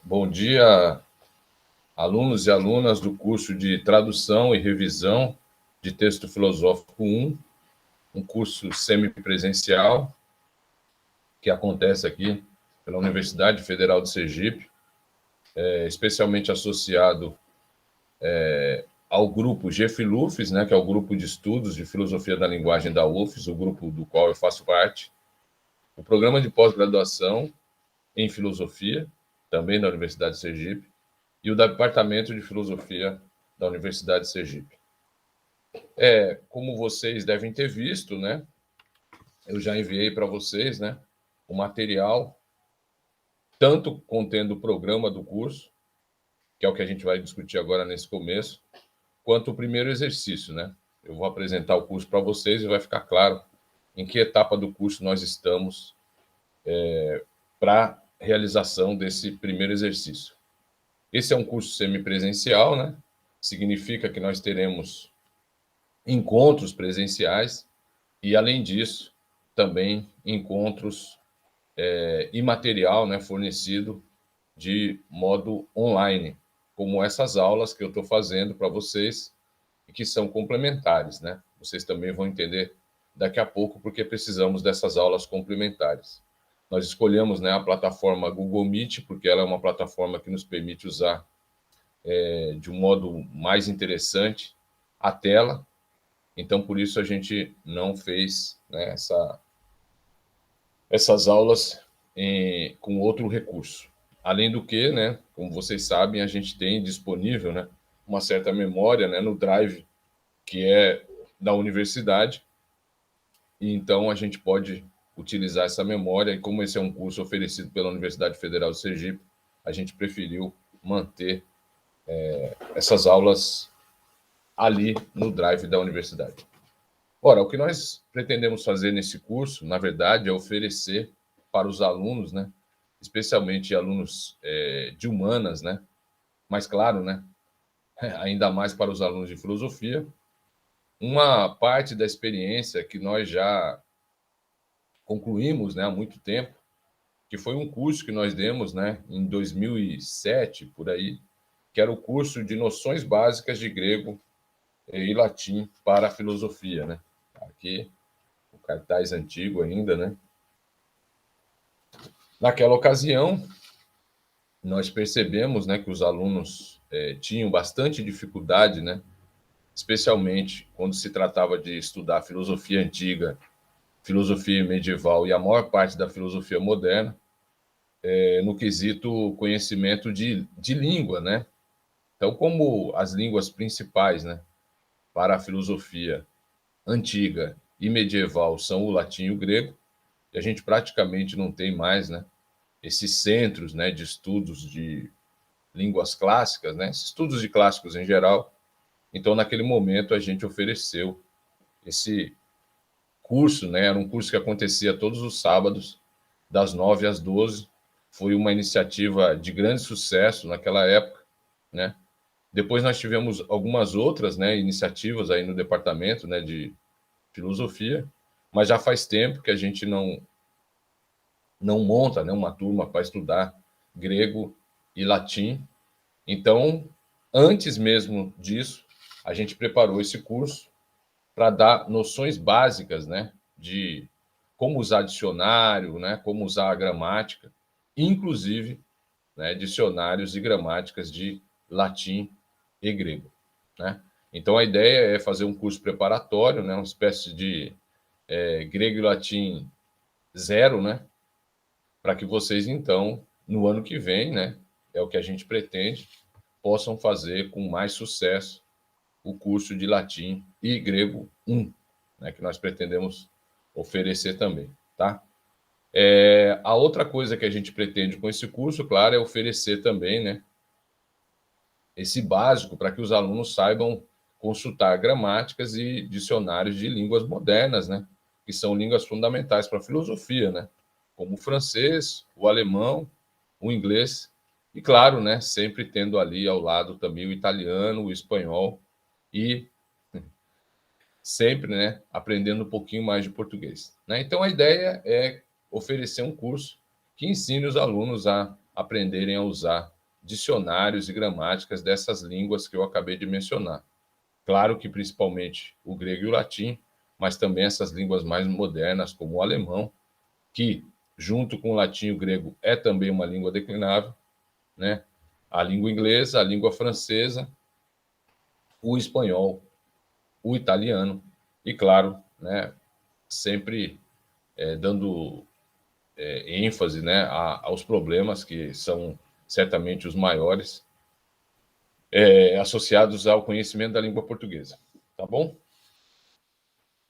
Bom dia, alunos e alunas do curso de Tradução e Revisão de Texto Filosófico 1, um curso semipresencial que acontece aqui pela Universidade Federal de Sergipe, especialmente associado ao grupo GFILUFES, né, que é o grupo de estudos de filosofia da linguagem da UFES, o grupo do qual eu faço parte, o programa de pós-graduação em filosofia, também da Universidade de Sergipe, e o Departamento de Filosofia da Universidade de Sergipe. Como vocês devem ter visto, né, eu já enviei para vocês, né, o material, tanto contendo o programa do curso, que é o que a gente vai discutir agora nesse começo, quanto o primeiro exercício, né? Eu vou apresentar o curso para vocês e vai ficar claro em que etapa do curso nós estamos para realização desse primeiro exercício. Esse é um curso semipresencial, né? Significa que nós teremos encontros presenciais e, além disso, também encontros e material, né, fornecido de modo online, como essas aulas que eu estou fazendo para vocês e que são complementares, né? Vocês também vão entender daqui a pouco porque precisamos dessas aulas complementares. Nós escolhemos, né, a plataforma Google Meet porque ela é uma plataforma que nos permite usar de um modo mais interessante a tela. Então, por isso a gente não fez, né, essas aulas com outro recurso. Além do que, né, como vocês sabem, a gente tem disponível, né, uma certa memória, né, no Drive, que é da universidade, e então a gente pode utilizar essa memória, e como esse é um curso oferecido pela Universidade Federal de Sergipe, a gente preferiu manter essas aulas ali no Drive da universidade. Ora, o que nós pretendemos fazer nesse curso, na verdade, é oferecer para os alunos, né, especialmente alunos de humanas, né, mas claro, né, ainda mais para os alunos de filosofia, uma parte da experiência que nós já concluímos, né, há muito tempo, que foi um curso que nós demos, né, em 2007, por aí, que era o curso de noções básicas de grego e latim para a filosofia, né? Aqui o cartaz antigo ainda, né? Naquela ocasião, nós percebemos, né, que os alunos tinham bastante dificuldade, né, especialmente quando se tratava de estudar filosofia antiga, filosofia medieval e a maior parte da filosofia moderna, no quesito conhecimento de língua, né? Então, como as línguas principais, né, para a filosofia antiga e medieval são o latim e o grego, e a gente praticamente não tem mais, né, esses centros, né, de estudos de línguas clássicas, né, estudos de clássicos em geral. Então, naquele momento, a gente ofereceu esse curso, né, era um curso que acontecia todos os sábados, das 9 às 12. Foi uma iniciativa de grande sucesso naquela época, né? Depois nós tivemos algumas outras, né, iniciativas aí no departamento, né, de filosofia, mas já faz tempo que a gente não monta, né, uma turma para estudar grego e latim. Então, antes mesmo disso, a gente preparou esse curso para dar noções básicas, né, de como usar dicionário, né, como usar a gramática, inclusive, né, dicionários e gramáticas de latim e grego, né? Então a ideia é fazer um curso preparatório, né, uma espécie de grego e latim zero, né, para que vocês então no ano que vem, né, é o que a gente pretende, possam fazer com mais sucesso o curso de latim e grego 1, né, que nós pretendemos oferecer também, tá? A outra coisa que a gente pretende com esse curso, claro, é oferecer também, né, esse básico para que os alunos saibam consultar gramáticas e dicionários de línguas modernas, né, que são línguas fundamentais para a filosofia, né, como o francês, o alemão, o inglês e, claro, né, sempre tendo ali ao lado também o italiano, o espanhol e sempre, né, aprendendo um pouquinho mais de português, né? Então a ideia é oferecer um curso que ensine os alunos a aprenderem a usar dicionários e gramáticas dessas línguas que eu acabei de mencionar. Claro que principalmente o grego e o latim, mas também essas línguas mais modernas, como o alemão, que, junto com o latim e o grego, é também uma língua declinável, né? A língua inglesa, a língua francesa, o espanhol, o italiano e, claro, né, sempre dando ênfase, né, aos problemas que são certamente os maiores associados ao conhecimento da língua portuguesa, tá bom?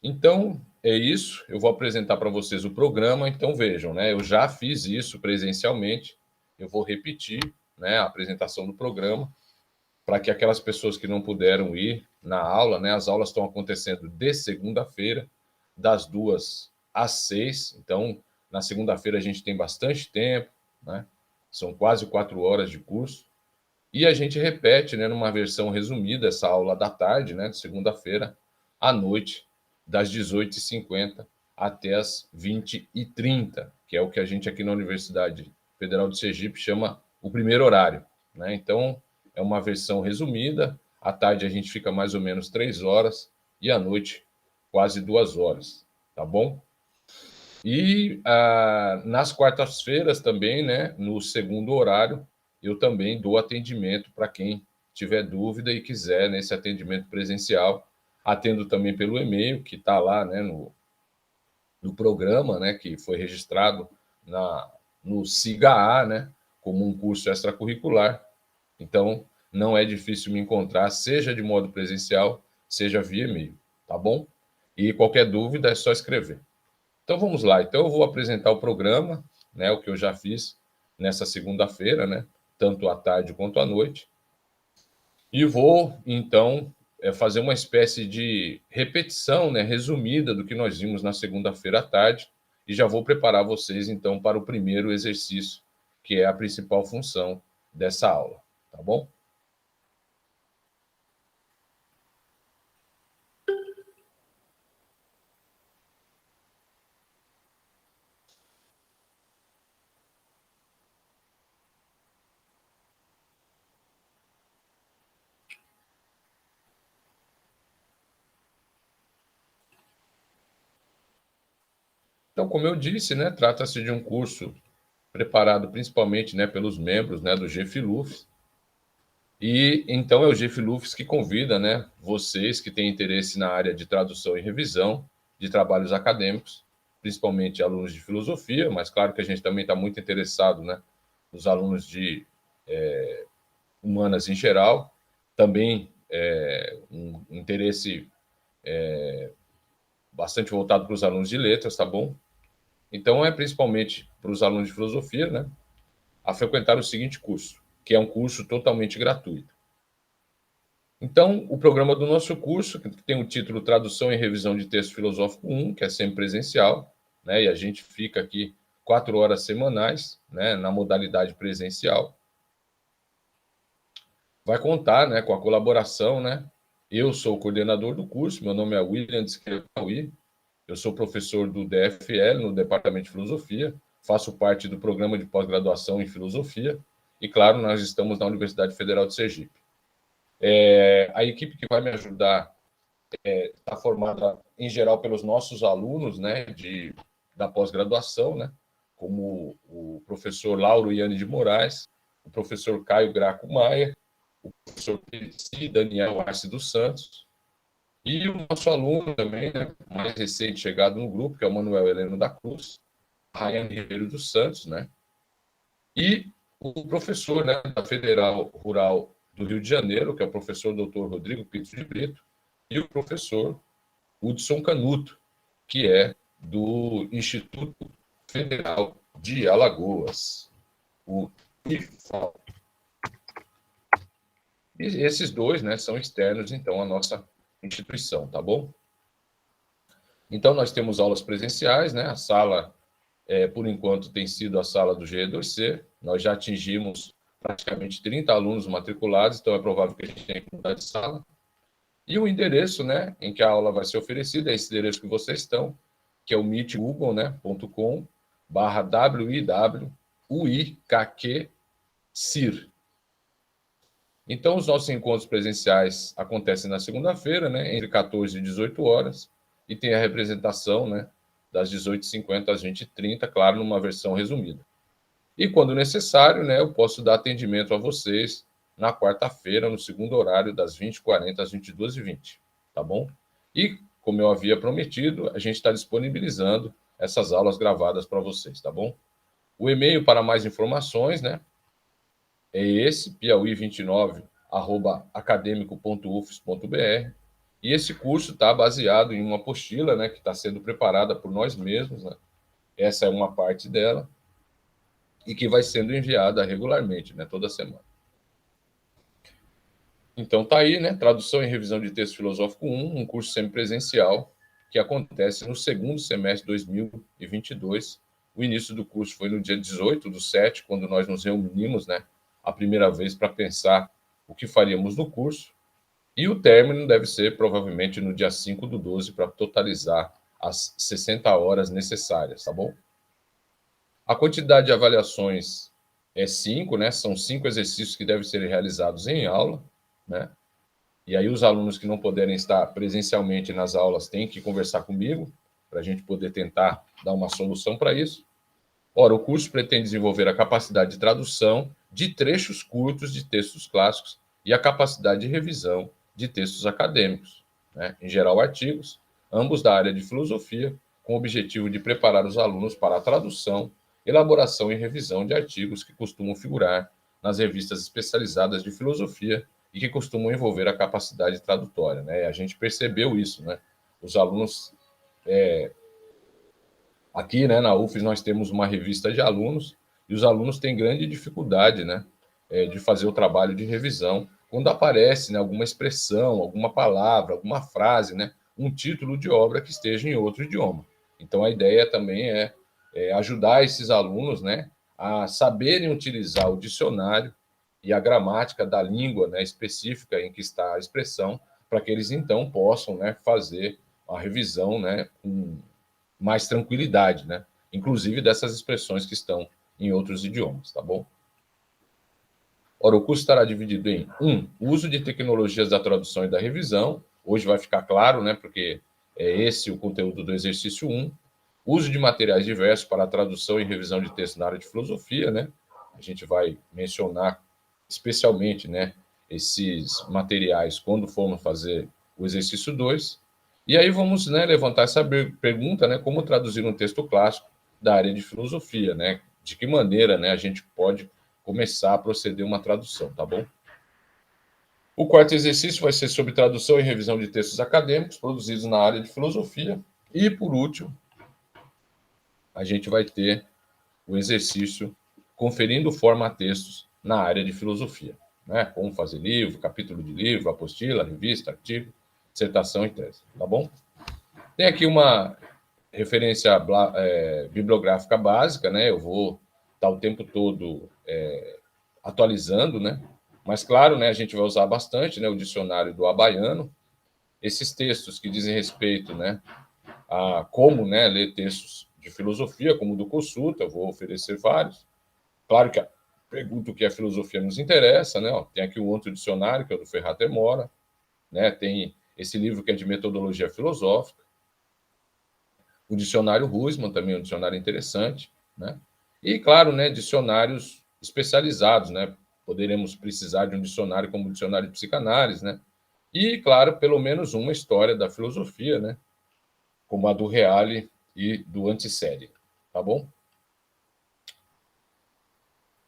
Então, é isso. Eu vou apresentar para vocês o programa. Então, vejam, né? Eu já fiz isso presencialmente. Eu vou repetir, né, a apresentação do programa para que aquelas pessoas que não puderam ir na aula, né? As aulas estão acontecendo de segunda-feira, das 2 às 6. Então, na segunda-feira a gente tem bastante tempo, né? São quase 4 horas de curso. E a gente repete, né, numa versão resumida, essa aula da tarde, né, de segunda-feira, à noite, das 18h50 até as 20h30, que é o que a gente aqui na Universidade Federal de Sergipe chama o primeiro horário, né? Então, é uma versão resumida. À tarde a gente fica mais ou menos 3 horas e à noite quase 2 horas, tá bom? E nas quartas-feiras também, né, no segundo horário, eu também dou atendimento para quem tiver dúvida e quiser nesse atendimento presencial. Atendo também pelo e-mail, que está lá, né, no programa, né, que foi registrado no SIGA-A, né, como um curso extracurricular. Então, não é difícil me encontrar, seja de modo presencial, seja via e-mail, tá bom? E qualquer dúvida é só escrever. Então vamos lá. Então eu vou apresentar o programa, né, o que eu já fiz nessa segunda-feira, né, tanto à tarde quanto à noite. E vou então fazer uma espécie de repetição, né, resumida do que nós vimos na segunda-feira à tarde e já vou preparar vocês então para o primeiro exercício, que é a principal função dessa aula, tá bom? Então, como eu disse, né, trata-se de um curso preparado principalmente, né, pelos membros, né, do GFLUFS. E então é o GFLUFS que convida, né, vocês que têm interesse na área de tradução e revisão de trabalhos acadêmicos, principalmente alunos de filosofia, mas claro que a gente também está muito interessado, né, nos alunos de humanas em geral, também um interesse bastante voltado para os alunos de letras, tá bom? Então é principalmente para os alunos de filosofia, né, a frequentar o seguinte curso, que é um curso totalmente gratuito. Então, o programa do nosso curso, que tem o título Tradução e Revisão de Texto Filosófico 1, que é sempre presencial, né, e a gente fica aqui 4 horas semanais, né, na modalidade presencial. Vai contar, né, com a colaboração, né? Eu sou o coordenador do curso, meu nome é William Descrepaui, eu sou professor do DFL, no Departamento de Filosofia, faço parte do programa de pós-graduação em Filosofia, e, claro, nós estamos na Universidade Federal de Sergipe. A equipe que vai me ajudar está formada, em geral, pelos nossos alunos, né, da pós-graduação, né, como o professor Lauro Iane de Moraes, o professor Caio Graco Maia, o professor Perici Daniel Arce dos Santos, e o nosso aluno também, né, mais recente chegado no grupo, que é o Manuel Heleno da Cruz, Rayane Ribeiro dos Santos, né, e o professor, né, da Federal Rural do Rio de Janeiro, que é o professor Dr. Rodrigo Pinto de Brito, e o professor Hudson Canuto, que é do Instituto Federal de Alagoas, o IFAL. E esses dois, né, são externos, então, à nossa instituição, tá bom? Então, nós temos aulas presenciais, né? A sala, por enquanto, tem sido a sala do GE2C. Nós já atingimos praticamente 30 alunos matriculados, então é provável que a gente tenha que mudar de sala. E o endereço, né, em que a aula vai ser oferecida é esse endereço que vocês estão, que é o meetgoogle.com/wiwuikq CIR. Então, os nossos encontros presenciais acontecem na segunda-feira, né, entre 14 e 18 horas, e tem a representação, né, das 18h50 às 20h30, claro, numa versão resumida. E, quando necessário, né, eu posso dar atendimento a vocês na quarta-feira, no segundo horário, das 20h40 às 22h20, tá bom? E, como eu havia prometido, a gente está disponibilizando essas aulas gravadas para vocês, tá bom? O e-mail para mais informações, né, é esse, piauí29@academico.ufs.br. E esse curso está baseado em uma apostila, né, que está sendo preparada por nós mesmos, né? Essa é uma parte dela, e que vai sendo enviada regularmente, né, toda semana. Então tá aí, né, Tradução e Revisão de Texto Filosófico 1, um curso semipresencial que acontece no segundo semestre de 2022. O início do curso foi no dia 18/7, quando nós nos reunimos, né, a primeira vez para pensar o que faríamos no curso. E o término deve ser provavelmente no dia 5/12, para totalizar as 60 horas necessárias, tá bom? A quantidade de avaliações é 5, né? São 5 exercícios que devem ser realizados em aula, né? E aí os alunos que não puderem estar presencialmente nas aulas têm que conversar comigo para a gente poder tentar dar uma solução para isso. Ora, o curso pretende desenvolver a capacidade de tradução de trechos curtos de textos clássicos e a capacidade de revisão de textos acadêmicos, né? Em geral artigos, ambos da área de filosofia, com o objetivo de preparar os alunos para a tradução, elaboração e revisão de artigos que costumam figurar nas revistas especializadas de filosofia e que costumam envolver a capacidade tradutória, né? A gente percebeu isso, né? Os alunos aqui, né, na UFES, nós temos uma revista de alunos e os alunos têm grande dificuldade, né, de fazer o trabalho de revisão quando aparece, né, alguma expressão, alguma palavra, alguma frase, né, um título de obra que esteja em outro idioma. Então, a ideia também é ajudar esses alunos, né, a saberem utilizar o dicionário e a gramática da língua, né, específica em que está a expressão, para que eles, então, possam, né, fazer a revisão, né, com mais tranquilidade, né? Inclusive dessas expressões que estão em outros idiomas, tá bom? Ora, o curso estará dividido em uso de tecnologias da tradução e da revisão. Hoje vai ficar claro, né? Porque é esse o conteúdo do exercício 1. Uso de materiais diversos para a tradução e revisão de texto na área de filosofia, né? A gente vai mencionar especialmente, né, esses materiais quando formos fazer o exercício 2. E aí vamos, né, levantar essa pergunta, né, como traduzir um texto clássico da área de filosofia, né? De que maneira, né, a gente pode começar a proceder uma tradução, tá bom? O quarto exercício vai ser sobre tradução e revisão de textos acadêmicos produzidos na área de filosofia. E, por último, a gente vai ter o exercício conferindo forma a textos na área de filosofia, né? Como fazer livro, capítulo de livro, apostila, revista, artigo, dissertação e tese, tá bom? Tem aqui uma referência bibliográfica básica, né? Eu vou estar o tempo todo atualizando, né? Mas, claro, né, a gente vai usar bastante, né, o dicionário do Abaiano. Esses textos que dizem respeito, né, a como, né, ler textos de filosofia, como o do Consulta, eu vou oferecer vários. Claro que a pergunta o que a filosofia nos interessa, né? Ó, tem aqui um outro dicionário, que é o do Ferrater Mora, né? Tem esse livro que é de metodologia filosófica. O dicionário Huysman também é um dicionário interessante, né? E, claro, né, dicionários especializados, né? Poderemos precisar de um dicionário como o dicionário de psicanálise, né? E, claro, pelo menos uma história da filosofia, né? Como a do Reale e do Antissérie, tá bom?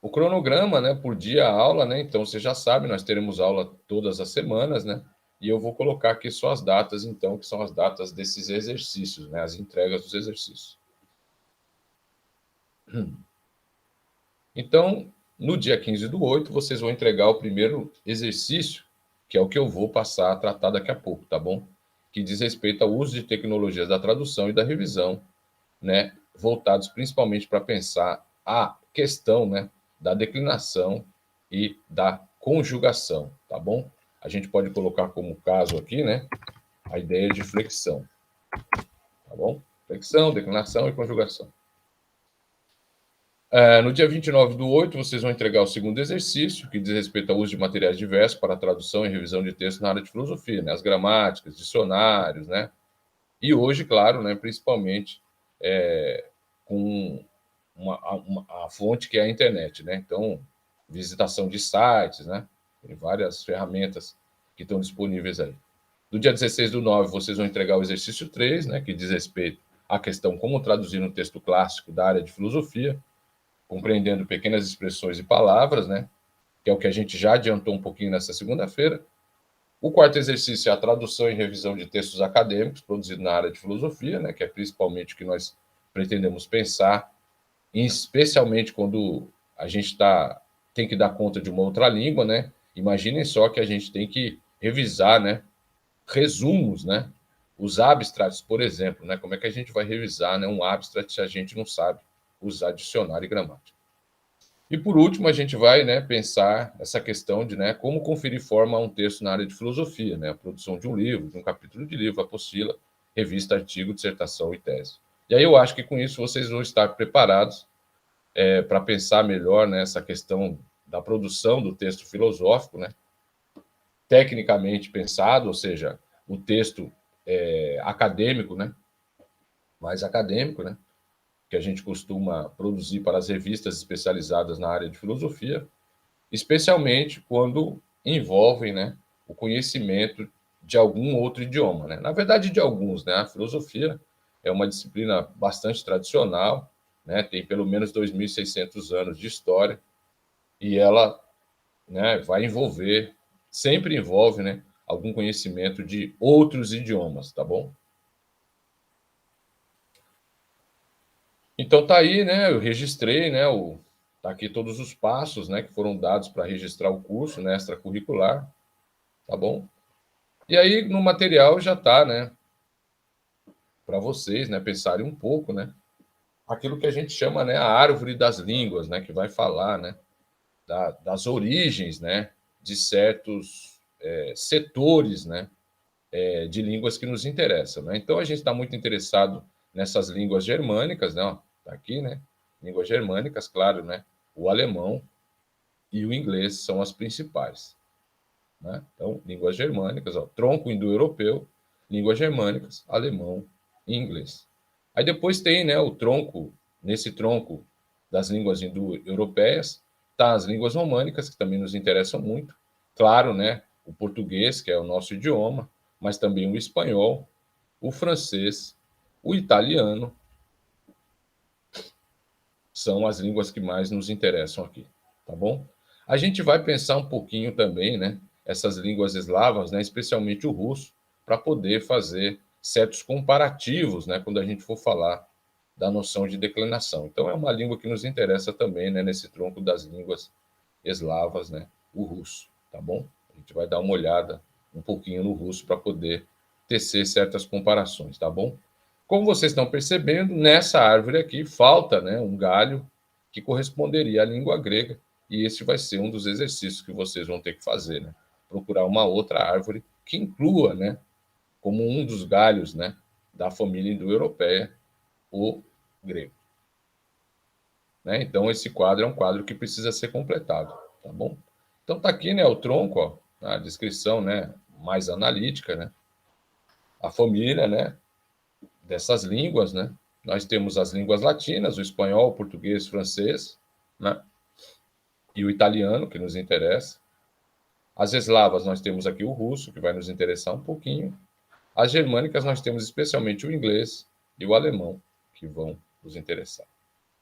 O cronograma, né, por dia a aula, né? Então você já sabe, nós teremos aula todas as semanas, né? E eu vou colocar aqui só as datas, então, que são as datas desses exercícios, né? As entregas dos exercícios. Então, no dia 15/8, vocês vão entregar o primeiro exercício, que é o que eu vou passar a tratar daqui a pouco, tá bom? Que diz respeito ao uso de tecnologias da tradução e da revisão, né? Voltados principalmente para pensar a questão, né, da declinação e da conjugação, tá bom? A gente pode colocar como caso aqui, né, a ideia de flexão, tá bom? Flexão, declinação e conjugação. No dia 29/8, vocês vão entregar o segundo exercício, que diz respeito ao uso de materiais diversos para tradução e revisão de texto na área de filosofia, né? As gramáticas, dicionários, né? E hoje, claro, né, principalmente com a fonte que é a internet, né? Então, visitação de sites, né? Tem várias ferramentas que estão disponíveis aí. Do dia 16/9, vocês vão entregar o exercício 3, né, que diz respeito à questão como traduzir um texto clássico da área de filosofia, compreendendo pequenas expressões e palavras, né, que é o que a gente já adiantou um pouquinho nessa segunda-feira. O quarto exercício é a tradução e revisão de textos acadêmicos produzidos na área de filosofia, né, que é principalmente o que nós pretendemos pensar, especialmente quando a gente tem que dar conta de uma outra língua, né? Imaginem só que a gente tem que revisar, né, resumos, né? Os abstracts, por exemplo, né? Como é que a gente vai revisar, né, um abstract se a gente não sabe usar dicionário e gramática? E por último, a gente vai, né, pensar essa questão de, né, como conferir forma a um texto na área de filosofia, né, a produção de um livro, de um capítulo de livro, apostila, revista, artigo, dissertação e tese. E aí eu acho que com isso vocês vão estar preparados para pensar melhor nessa questão da produção do texto filosófico, né, tecnicamente pensado, ou seja, o texto acadêmico, né, mais acadêmico, né, que a gente costuma produzir para as revistas especializadas na área de filosofia, especialmente quando envolvem, né, o conhecimento de algum outro idioma, né? Na verdade, de alguns, né? A filosofia é uma disciplina bastante tradicional, né? Tem pelo menos 2.600 anos de história e ela, né, vai envolver, sempre envolve, né, algum conhecimento de outros idiomas, tá bom? Então tá aí, né? Eu registrei, né? Tá aqui todos os passos, né, que foram dados para registrar o curso, né, extracurricular, tá bom? E aí no material já tá, né, para vocês, né, pensarem um pouco, né, aquilo que a gente chama, né, a árvore das línguas, né, que vai falar, né, das origens, né, de certos setores, né, de línguas que nos interessam, né? Então a gente está muito interessado nessas línguas germânicas, né? Ó, tá aqui, né? Línguas germânicas, claro, né? O alemão e o inglês são as principais, né? Então, línguas germânicas, ó, tronco indo-europeu, línguas germânicas, alemão e inglês. Aí depois tem, né, o tronco, nesse tronco das línguas indo-europeias, tá as línguas românicas, que também nos interessam muito. Claro, né, o português, que é o nosso idioma, mas também o espanhol, o francês, o italiano, são as línguas que mais nos interessam aqui, tá bom? A gente vai pensar um pouquinho também, né, essas línguas eslavas, né, especialmente o russo, para poder fazer certos comparativos, né, quando a gente for falar da noção de declinação. Então é uma língua que nos interessa também, né, nesse tronco das línguas eslavas, né, o russo, tá bom? A gente vai dar uma olhada um pouquinho no russo para poder tecer certas comparações, tá bom? Como vocês estão percebendo, nessa árvore aqui falta, né, um galho que corresponderia à língua grega, e esse vai ser um dos exercícios que vocês vão ter que fazer, né? Procurar uma outra árvore que inclua, né, como um dos galhos, né, da família indo-europeia, o grego. Né? Então, esse quadro é um quadro que precisa ser completado, tá bom? Então, tá aqui, né, o tronco, ó, a descrição, né, mais analítica, né? A família, né, dessas línguas, né? Nós temos as línguas latinas, o espanhol, o português, o francês, né? E o italiano, que nos interessa. As eslavas, nós temos aqui o russo, que vai nos interessar um pouquinho. As germânicas, nós temos especialmente o inglês e o alemão, que vão nos interessar.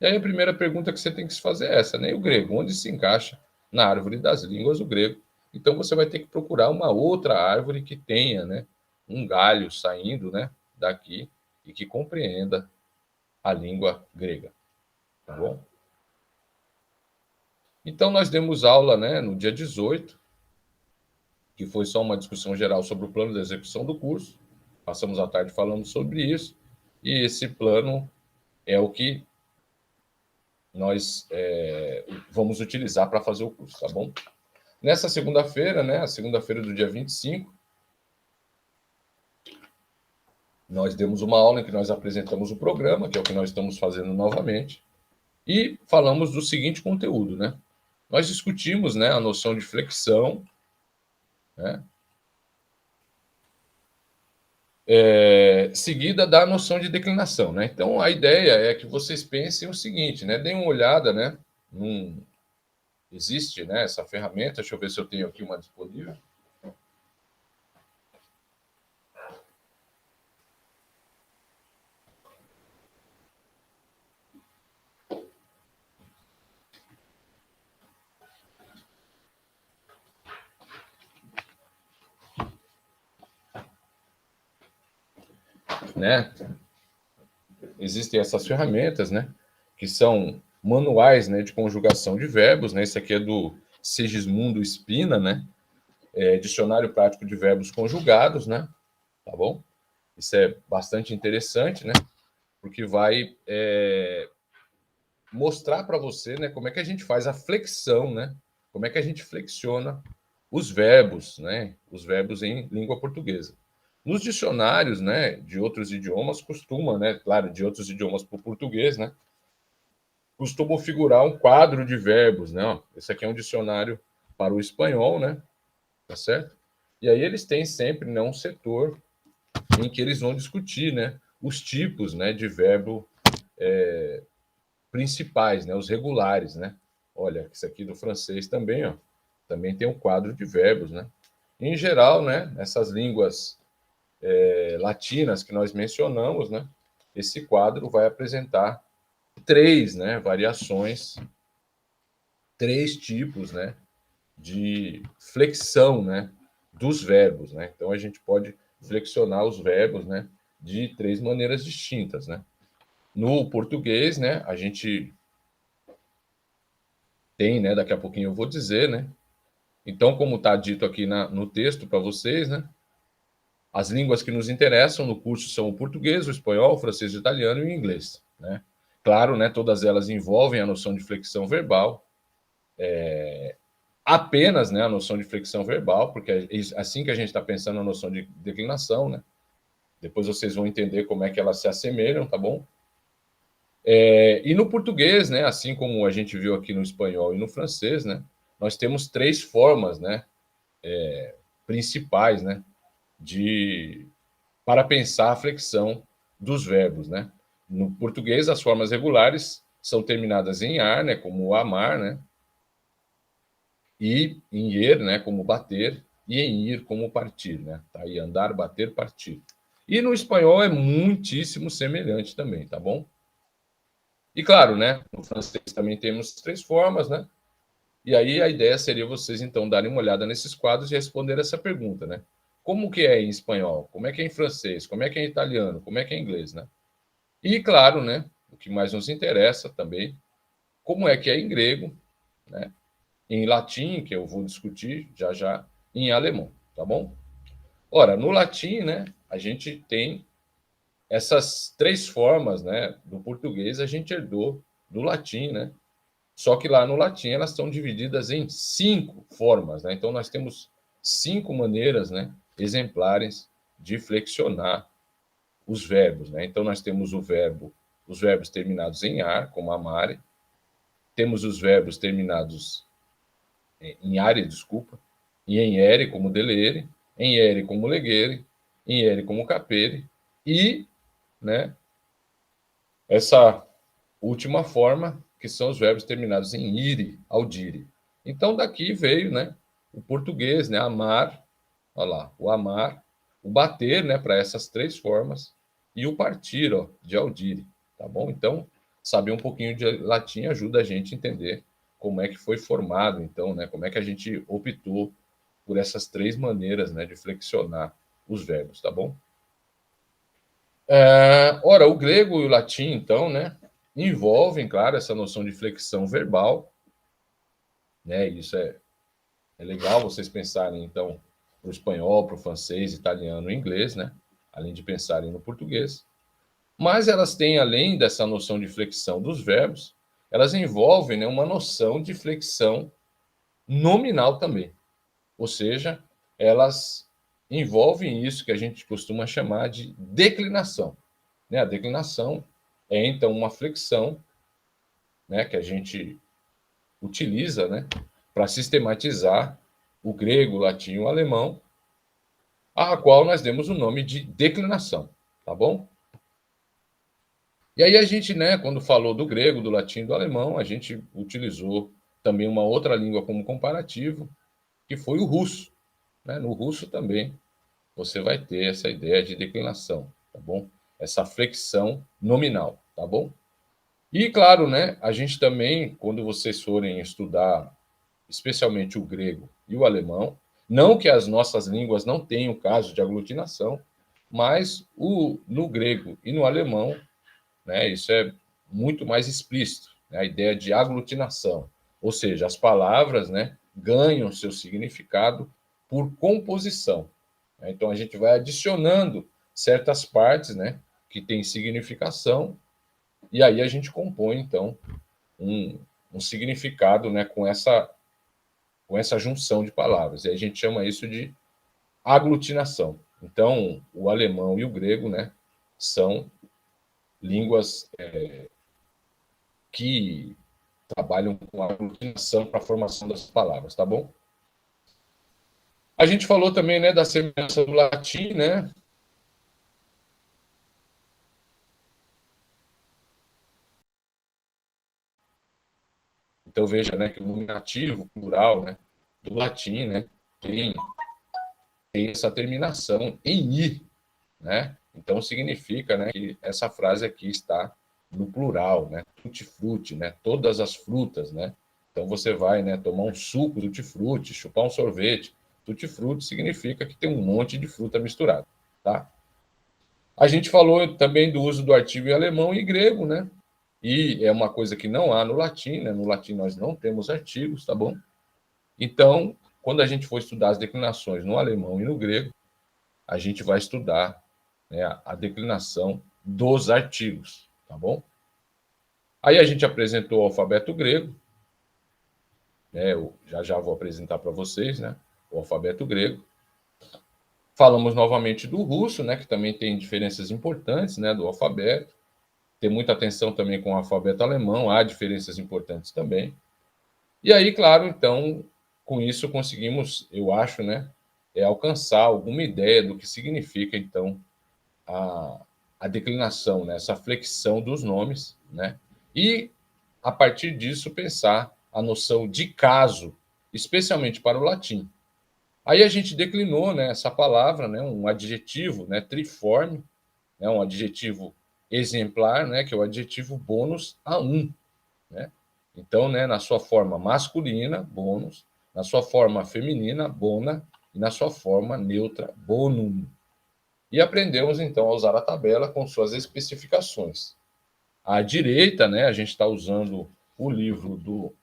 E aí a primeira pergunta que você tem que se fazer é essa, né? E o grego, onde se encaixa na árvore das línguas o grego? Então você vai ter que procurar uma outra árvore que tenha, né, um galho saindo, né, daqui e que compreenda a língua grega, tá bom? Então nós demos aula, né, no dia 18, que foi só uma discussão geral sobre o plano de execução do curso. Passamos a tarde falando sobre isso, e esse plano é o que nós vamos utilizar para fazer o curso, tá bom? Nessa segunda-feira, né, a segunda-feira do dia 25, nós demos uma aula em que nós apresentamos o programa, que é o que nós estamos fazendo novamente, E falamos do seguinte conteúdo, né? Nós discutimos, né, a noção de flexão, né, seguida da noção de declinação, né? Então, a ideia é que vocês pensem o seguinte, né? Deem uma olhada, né? Existe, né, essa ferramenta, deixa eu ver se eu tenho aqui uma disponível. Né? Existem essas ferramentas, né, que são manuais, né, de conjugação de verbos, né? Esse aqui é do Segismundo Spina, né? Dicionário prático de verbos conjugados, né? Tá bom? Isso é bastante interessante, né? Porque vai mostrar para você, né, como é que a gente faz a flexão, né? Como é que a gente flexiona os verbos, né? Os verbos em língua portuguesa. Nos dicionários, né, de outros idiomas costuma, né, claro, de outros idiomas para o português, né, costumam figurar um quadro de verbos, né? Ó, esse aqui é um dicionário para o espanhol, né? Tá certo? E aí eles têm sempre, né, um setor em que eles vão discutir, né, os tipos, né, de verbo principais, né, os regulares, né? Olha, isso aqui do francês também, ó, também tem um quadro de verbos, né? Em geral, né, essas línguas latinas que nós mencionamos, né, esse quadro vai apresentar três, né, variações, três tipos, né, de flexão, né, dos verbos, né? Então a gente pode flexionar os verbos, né, de três maneiras distintas, né? No português, né, a gente tem, né, daqui a pouquinho eu vou dizer, né? Então, como está dito aqui no texto para vocês, né? As línguas que nos interessam no curso são o português, o espanhol, o francês, o italiano e o inglês, né? Claro, né, todas elas envolvem a noção de flexão verbal, apenas, né, a noção de flexão verbal, porque é assim que a gente está pensando na noção de declinação, né? Depois vocês vão entender como é que elas se assemelham, tá bom? E no português, né, assim como a gente viu aqui no espanhol e no francês, né, nós temos três formas, né, principais, né, de para pensar a flexão dos verbos, né? No português, as formas regulares são terminadas em ar, né, como amar, né, e em er, né, como bater, e em ir, como partir, né? Tá aí, andar, bater, partir. E no espanhol é muitíssimo semelhante também, tá bom? E claro, né, no francês também temos três formas, né? E aí a ideia seria vocês então darem uma olhada nesses quadros e responder essa pergunta, né? Como que é em espanhol? Como é que é em francês? Como é que é em italiano? Como é que é em inglês, né? E claro, né, o que mais nos interessa também, como é que é em grego, né? Em latim, que eu vou discutir já já, em alemão, tá bom? Ora, no latim, né, a gente tem essas três formas, né, do português a gente herdou do latim, né? Só que lá no latim elas estão divididas em cinco formas, né? Então nós temos cinco maneiras, né, exemplares de flexionar os verbos, né? Então nós temos os verbos terminados em ar, como amare, temos os verbos terminados em are, desculpa, e em ere, como delere, em ere, como legere, em ere, como capere, e, né, essa última forma, que são os verbos terminados em ire, audire. Então, daqui veio, né, o português, né, amar, olha lá, o amar, o bater, né, para essas três formas, e o partir, ó, de audire, tá bom? Então, saber um pouquinho de latim ajuda a gente a entender como é que foi formado, então, né, como é que a gente optou por essas três maneiras, né, de flexionar os verbos, tá bom? Ora, o grego e o latim, então, né, envolvem, claro, essa noção de flexão verbal, né? Isso é legal vocês pensarem, então, para o espanhol, para o francês, italiano e inglês, né? Além de pensarem no português. Mas elas têm, além dessa noção de flexão dos verbos, elas envolvem, né, uma noção de flexão nominal também. Ou seja, elas envolvem isso que a gente costuma chamar de declinação. Né? A declinação é, então, uma flexão, né, que a gente utiliza, né, para sistematizar o grego, o latim e o alemão, a qual nós demos o nome de declinação, tá bom? E aí a gente, né, quando falou do grego, do latim e do alemão, a gente utilizou também uma outra língua como comparativo, que foi o russo, né? No russo também você vai ter essa ideia de declinação, tá bom? Essa flexão nominal, tá bom? E claro, né, a gente também, quando vocês forem estudar, especialmente o grego e o alemão, não que as nossas línguas não tenham caso de aglutinação, mas no grego e no alemão, né, isso é muito mais explícito, né, a ideia de aglutinação, ou seja, as palavras, né, ganham seu significado por composição. Né? Então a gente vai adicionando certas partes, né, que têm significação, e aí a gente compõe então um significado, né, com essa junção de palavras. E a gente chama isso de aglutinação. Então, o alemão e o grego, né, são línguas que trabalham com a aglutinação para a formação das palavras, tá bom? A gente falou também, né, da semelhança do latim, né? Então veja, né, que o nominativo plural, né, do latim, né, tem essa terminação em i, né? Então significa, né, que essa frase aqui está no plural, né? Tutti frutti, né? Todas as frutas, né? Então você vai, né, tomar um suco tutti frutti, chupar um sorvete. Tutti frutti significa que tem um monte de fruta misturada, tá? A gente falou também do uso do artigo em alemão e grego, né? E é uma coisa que não há no latim, né? No latim nós não temos artigos, tá bom? Então, quando a gente for estudar as declinações no alemão e no grego, a gente vai estudar, né, a declinação dos artigos, tá bom? Aí a gente apresentou o alfabeto grego, né? Eu já vou apresentar para vocês, né? O alfabeto grego. Falamos novamente do russo, né? Que também tem diferenças importantes, né? Do alfabeto. Tem muita atenção também com o alfabeto alemão, há diferenças importantes também. E aí, claro, então, com isso conseguimos, eu acho, né? Alcançar alguma ideia do que significa, então, a, a declinação, né? Essa flexão dos nomes, né? E, a partir disso, pensar a noção de caso, especialmente para o latim. Aí a gente declinou, né, essa palavra, né, um adjetivo, né, triforme, né, um adjetivo exemplar, né, que é o adjetivo bônus a um. Né? Então, né, na sua forma masculina, bônus, na sua forma feminina, bona, e na sua forma neutra, bonum. E aprendemos, então, a usar a tabela com suas especificações. À direita, né, a gente está usando o livro do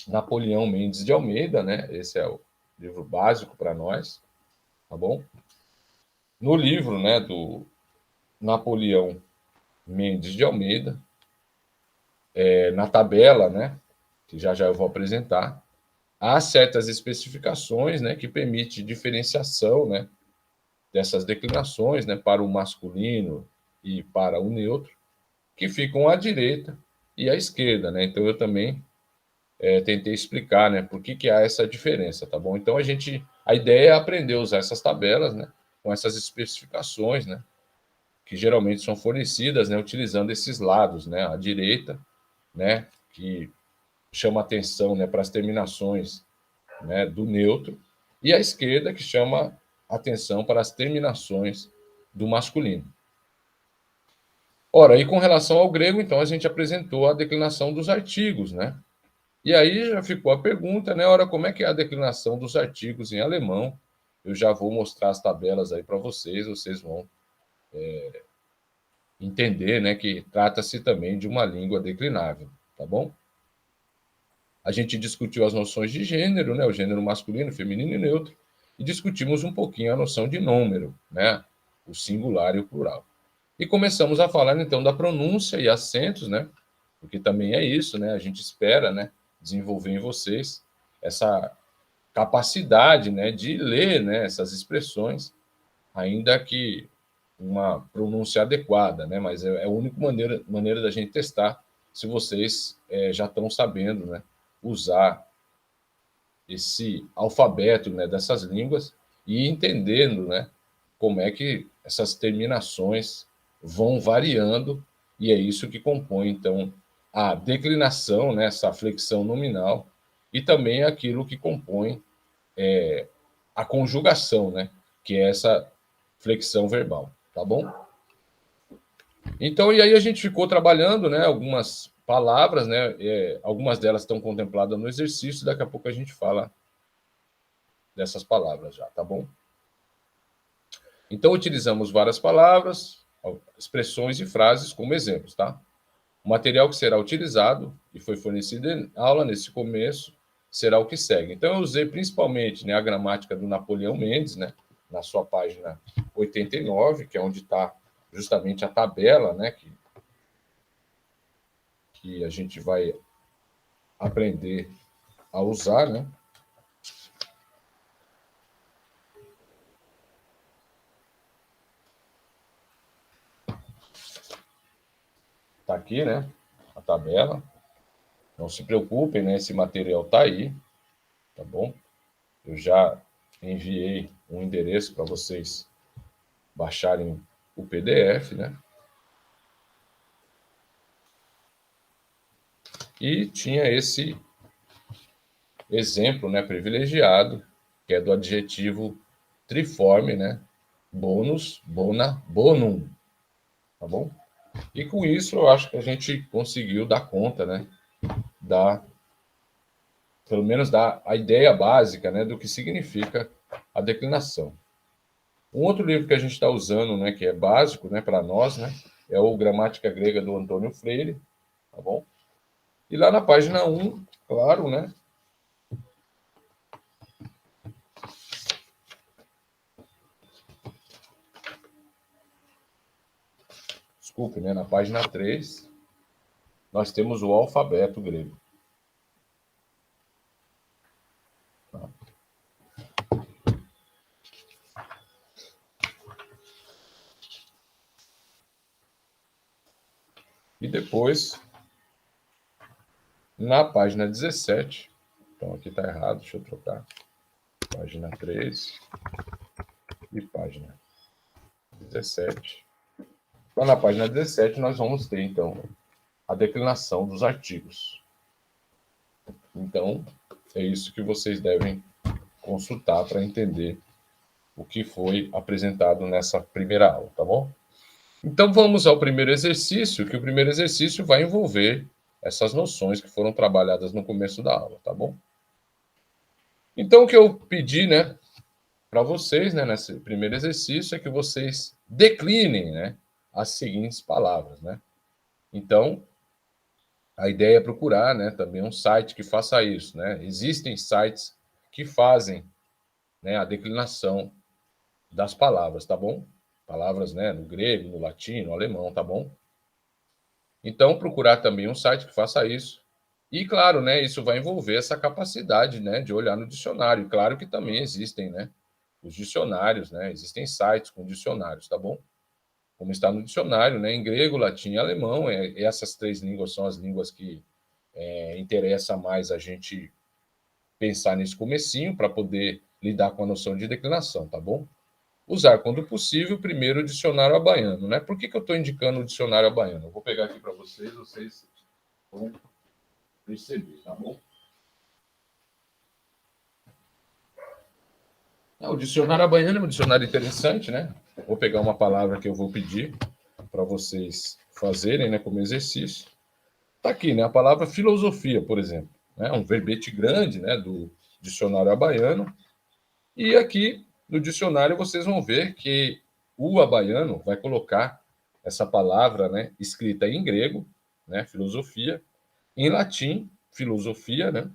Napoleão Mendes de Almeida, né? Esse é o livro básico para nós, tá bom? No livro, né, do Napoleão Mendes de Almeida, na tabela, né, que já eu vou apresentar, há certas especificações, né, que permite diferenciação, né, dessas declinações, né, para o masculino e para o neutro, que ficam à direita e à esquerda, né? Então eu também tentei explicar, né, por que há essa diferença, tá bom? Então a ideia é aprender a usar essas tabelas, né, com essas especificações, né, que geralmente são fornecidas, né, utilizando esses lados, né, à direita, né, que chama atenção, né, para as terminações, né, do neutro, e à esquerda, que chama atenção para as terminações do masculino. Ora, e com relação ao grego, então, a gente apresentou a declinação dos artigos, né? E aí já ficou a pergunta, né? Ora, como é que é a declinação dos artigos em alemão? Eu já vou mostrar as tabelas aí para vocês vão entender, né, que trata-se também de uma língua declinável, tá bom? A gente discutiu as noções de gênero, né, o gênero masculino, feminino e neutro, e discutimos um pouquinho a noção de número, né, o singular e o plural. E começamos a falar então da pronúncia e acentos, né, porque também é isso, né, a gente espera, né, desenvolver em vocês essa capacidade, né, de ler, né, essas expressões, ainda que uma pronúncia adequada, né, mas é a única maneira da gente testar se vocês já estão sabendo, né, usar esse alfabeto, né, dessas línguas e entendendo, né, como é que essas terminações vão variando, e é isso que compõe, então, a declinação, né, essa flexão nominal, e também aquilo que compõe a conjugação, né, que é essa flexão verbal, tá bom? Então, e aí a gente ficou trabalhando, né, algumas palavras, né, algumas delas estão contempladas no exercício, daqui a pouco a gente fala dessas palavras já, tá bom? Então, utilizamos várias palavras, expressões e frases como exemplos, tá? O material que será utilizado e foi fornecido em aula nesse começo será o que segue. Então, eu usei principalmente, né, a gramática do Napoleão Mendes, né, na sua página 89, que é onde está justamente a tabela, né, que a gente vai aprender a usar, né? Tá aqui, né, a tabela. Não se preocupem, né, esse material tá aí, tá bom? Eu já enviei um endereço para vocês baixarem o PDF, né? E tinha esse exemplo, né, privilegiado, que é do adjetivo triforme, né? Bonus, bona, bonum, tá bom? E com isso eu acho que a gente conseguiu dar conta, né, da pelo menos dar a ideia básica, né, do que significa a declinação. Um outro livro que a gente está usando, né, que é básico, né, para nós, né, é o Gramática Grega do Antônio Freire, tá bom? E lá na página 1, claro, né, desculpe, né, na página 3, nós temos o alfabeto grego. Tá? E depois, na página 17, então aqui está errado, deixa eu trocar, página 3 e página 17. Então, na página 17, nós vamos ter, então, a declinação dos artigos. Então, é isso que vocês devem consultar para entender o que foi apresentado nessa primeira aula, tá bom? Então, vamos ao primeiro exercício, que o primeiro exercício vai envolver essas noções que foram trabalhadas no começo da aula, tá bom? Então, o que eu pedi, né, para vocês, né, nesse primeiro exercício, é que vocês declinem, né, as seguintes palavras, né? Então, a ideia é procurar, né, também um site que faça isso, né? Existem sites que fazem, né, a declinação das palavras, tá bom? Palavras, né, no grego, no latim, no alemão, tá bom? Então, procurar também um site que faça isso. E, claro, né, isso vai envolver essa capacidade, né, de olhar no dicionário. E claro que também existem, né, os dicionários, né? Existem sites com dicionários, tá bom? Como está no dicionário, né, em grego, latim e alemão, essas três línguas são as línguas que interessa mais a gente pensar nesse comecinho para poder lidar com a noção de declinação, tá bom? Usar, quando possível, primeiro o dicionário abaiano, né? Por que eu estou indicando o dicionário abaiano? Eu vou pegar aqui para vocês vão perceber, tá bom? O dicionário abaiano é um dicionário interessante, né? Vou pegar uma palavra que eu vou pedir para vocês fazerem, né, como exercício. Está aqui, né, a palavra filosofia, por exemplo, né, um verbete grande, né, do dicionário abaiano. E aqui no dicionário vocês vão ver que o abaiano vai colocar essa palavra, né, escrita em grego, né, filosofia, em latim, filosofia, né,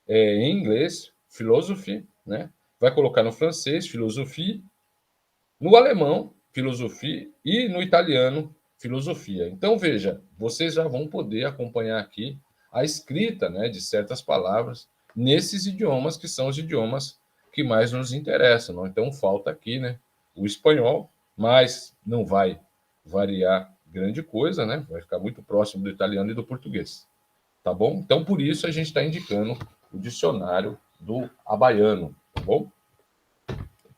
em inglês, philosophy, né, vai colocar no francês, philosophie, no alemão, filosofia, e no italiano, filosofia. Então, veja, vocês já vão poder acompanhar aqui a escrita, né, de certas palavras nesses idiomas que são os idiomas que mais nos interessam. Não? Então, falta aqui, né, o espanhol, mas não vai variar grande coisa, né? Vai ficar muito próximo do italiano e do português. Tá bom? Então, por isso, a gente está indicando o dicionário do Abaiano, tá bom?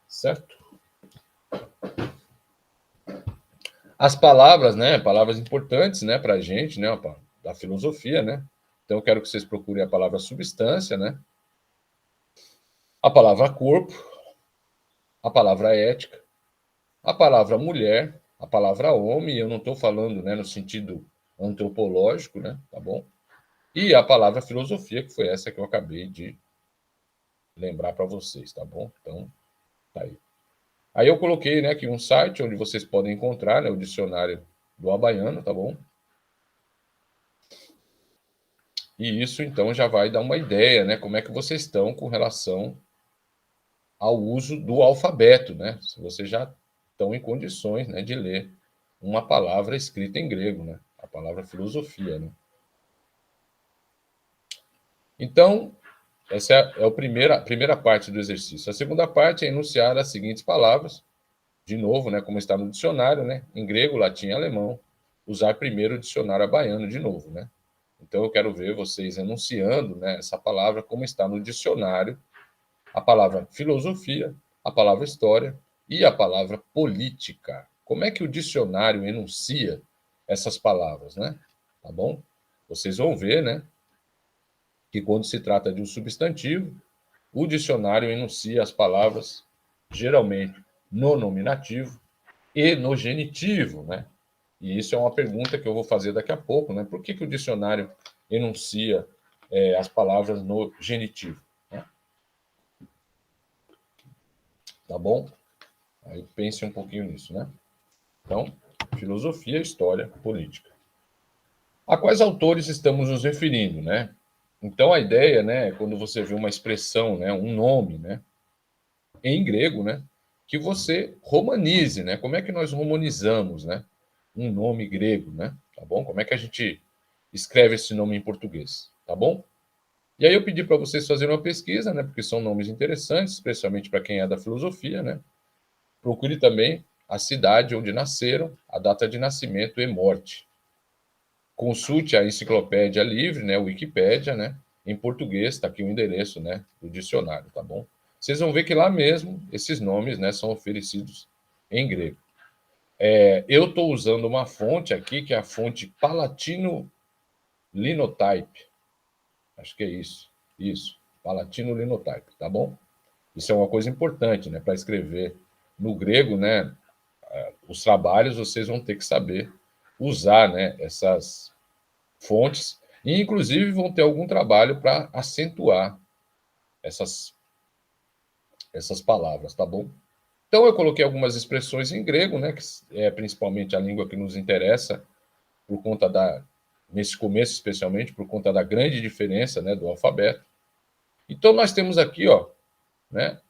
Certo? As palavras, né? Palavras importantes, né, para a gente, né? Da filosofia, né? Então, eu quero que vocês procurem a palavra substância, né? A palavra corpo, a palavra ética, a palavra mulher, a palavra homem, eu não estou falando, né, no sentido antropológico, né? Tá bom? E a palavra filosofia, que foi essa que eu acabei de lembrar para vocês, tá bom? Então, tá aí. Aí eu coloquei, né, aqui um site onde vocês podem encontrar, né, o dicionário do Abaiano, tá bom? E isso, então, já vai dar uma ideia, né, como é que vocês estão com relação ao uso do alfabeto, né? Se vocês já estão em condições, né, de ler uma palavra escrita em grego, né? A palavra filosofia, né? Então, essa é a primeira parte do exercício. A segunda parte é enunciar as seguintes palavras, de novo, né, como está no dicionário, né, em grego, latim e alemão, usar primeiro o dicionário baiano de novo, né? Então eu quero ver vocês enunciando, né, essa palavra como está no dicionário, a palavra filosofia, a palavra história e a palavra política. Como é que o dicionário enuncia essas palavras, né? Tá bom? Vocês vão ver, né, que quando se trata de um substantivo, o dicionário enuncia as palavras geralmente no nominativo e no genitivo, né? E isso é uma pergunta que eu vou fazer daqui a pouco, né? Por que, que o dicionário enuncia as palavras no genitivo? Né? Tá bom? Aí pense um pouquinho nisso, né? Então, filosofia, história, política. A quais autores estamos nos referindo, né? Então, a ideia, né, é quando você vê uma expressão, né, um nome, né, em grego, né, que você romanize, né? Como é que nós romanizamos, né? Um nome grego, né? Tá bom? Como é que a gente escreve esse nome em português, tá bom? E aí eu pedi para vocês fazerem uma pesquisa, né? Porque são nomes interessantes, especialmente para quem é da filosofia, né? Procure também a cidade onde nasceram, a data de nascimento e morte. Consulte a enciclopédia livre, né? Wikipédia, né? Em português, está aqui o endereço, né? Do dicionário, tá bom? Vocês vão ver que lá mesmo esses nomes, né, são oferecidos em grego. Eu estou usando uma fonte aqui que é a fonte Palatino Linotype. Acho que é isso. Isso. Palatino Linotype, tá bom? Isso é uma coisa importante, né? Para escrever no grego, né? Os trabalhos vocês vão ter que saber usar, né? Essas fontes e, inclusive, vão ter algum trabalho para acentuar essas palavras, tá bom? Então eu coloquei algumas expressões em grego, né? Que é principalmente a língua que nos interessa por conta nesse começo especialmente por conta da grande diferença, né? Do alfabeto. Então nós temos aqui, ó, né?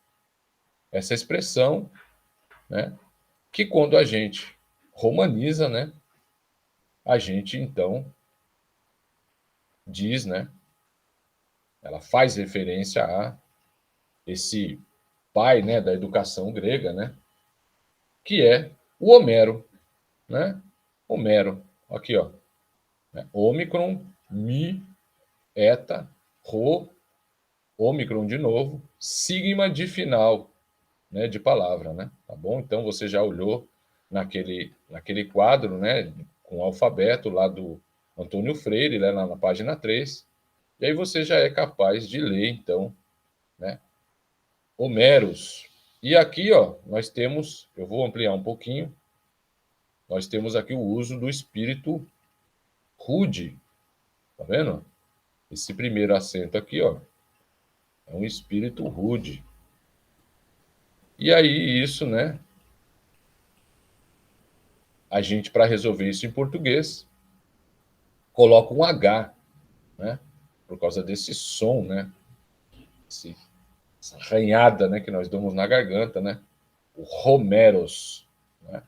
Essa expressão, né? Que quando a gente romaniza, né? A gente então diz, né? Ela faz referência a esse pai, né? Da educação grega, né? Que é o Homero, né? Homero, aqui, ó, né? Ômicron, mi, eta, rho, ômicron de novo, sigma de final, né? De palavra, né? Tá bom? Então você já olhou naquele quadro, né? Com o alfabeto lá do Antônio Freire, né, lá na página 3. E aí você já é capaz de ler, então, né? Homeros. E aqui, ó, nós temos, eu vou ampliar um pouquinho, nós temos aqui o uso do espírito rude, tá vendo? Esse primeiro acento aqui, ó, é um espírito rude. E aí isso, né? A gente, para resolver isso em português, coloca um H, né? Por causa desse som, né? Essa arranhada, né? Que nós damos na garganta, né? O Homeros, né?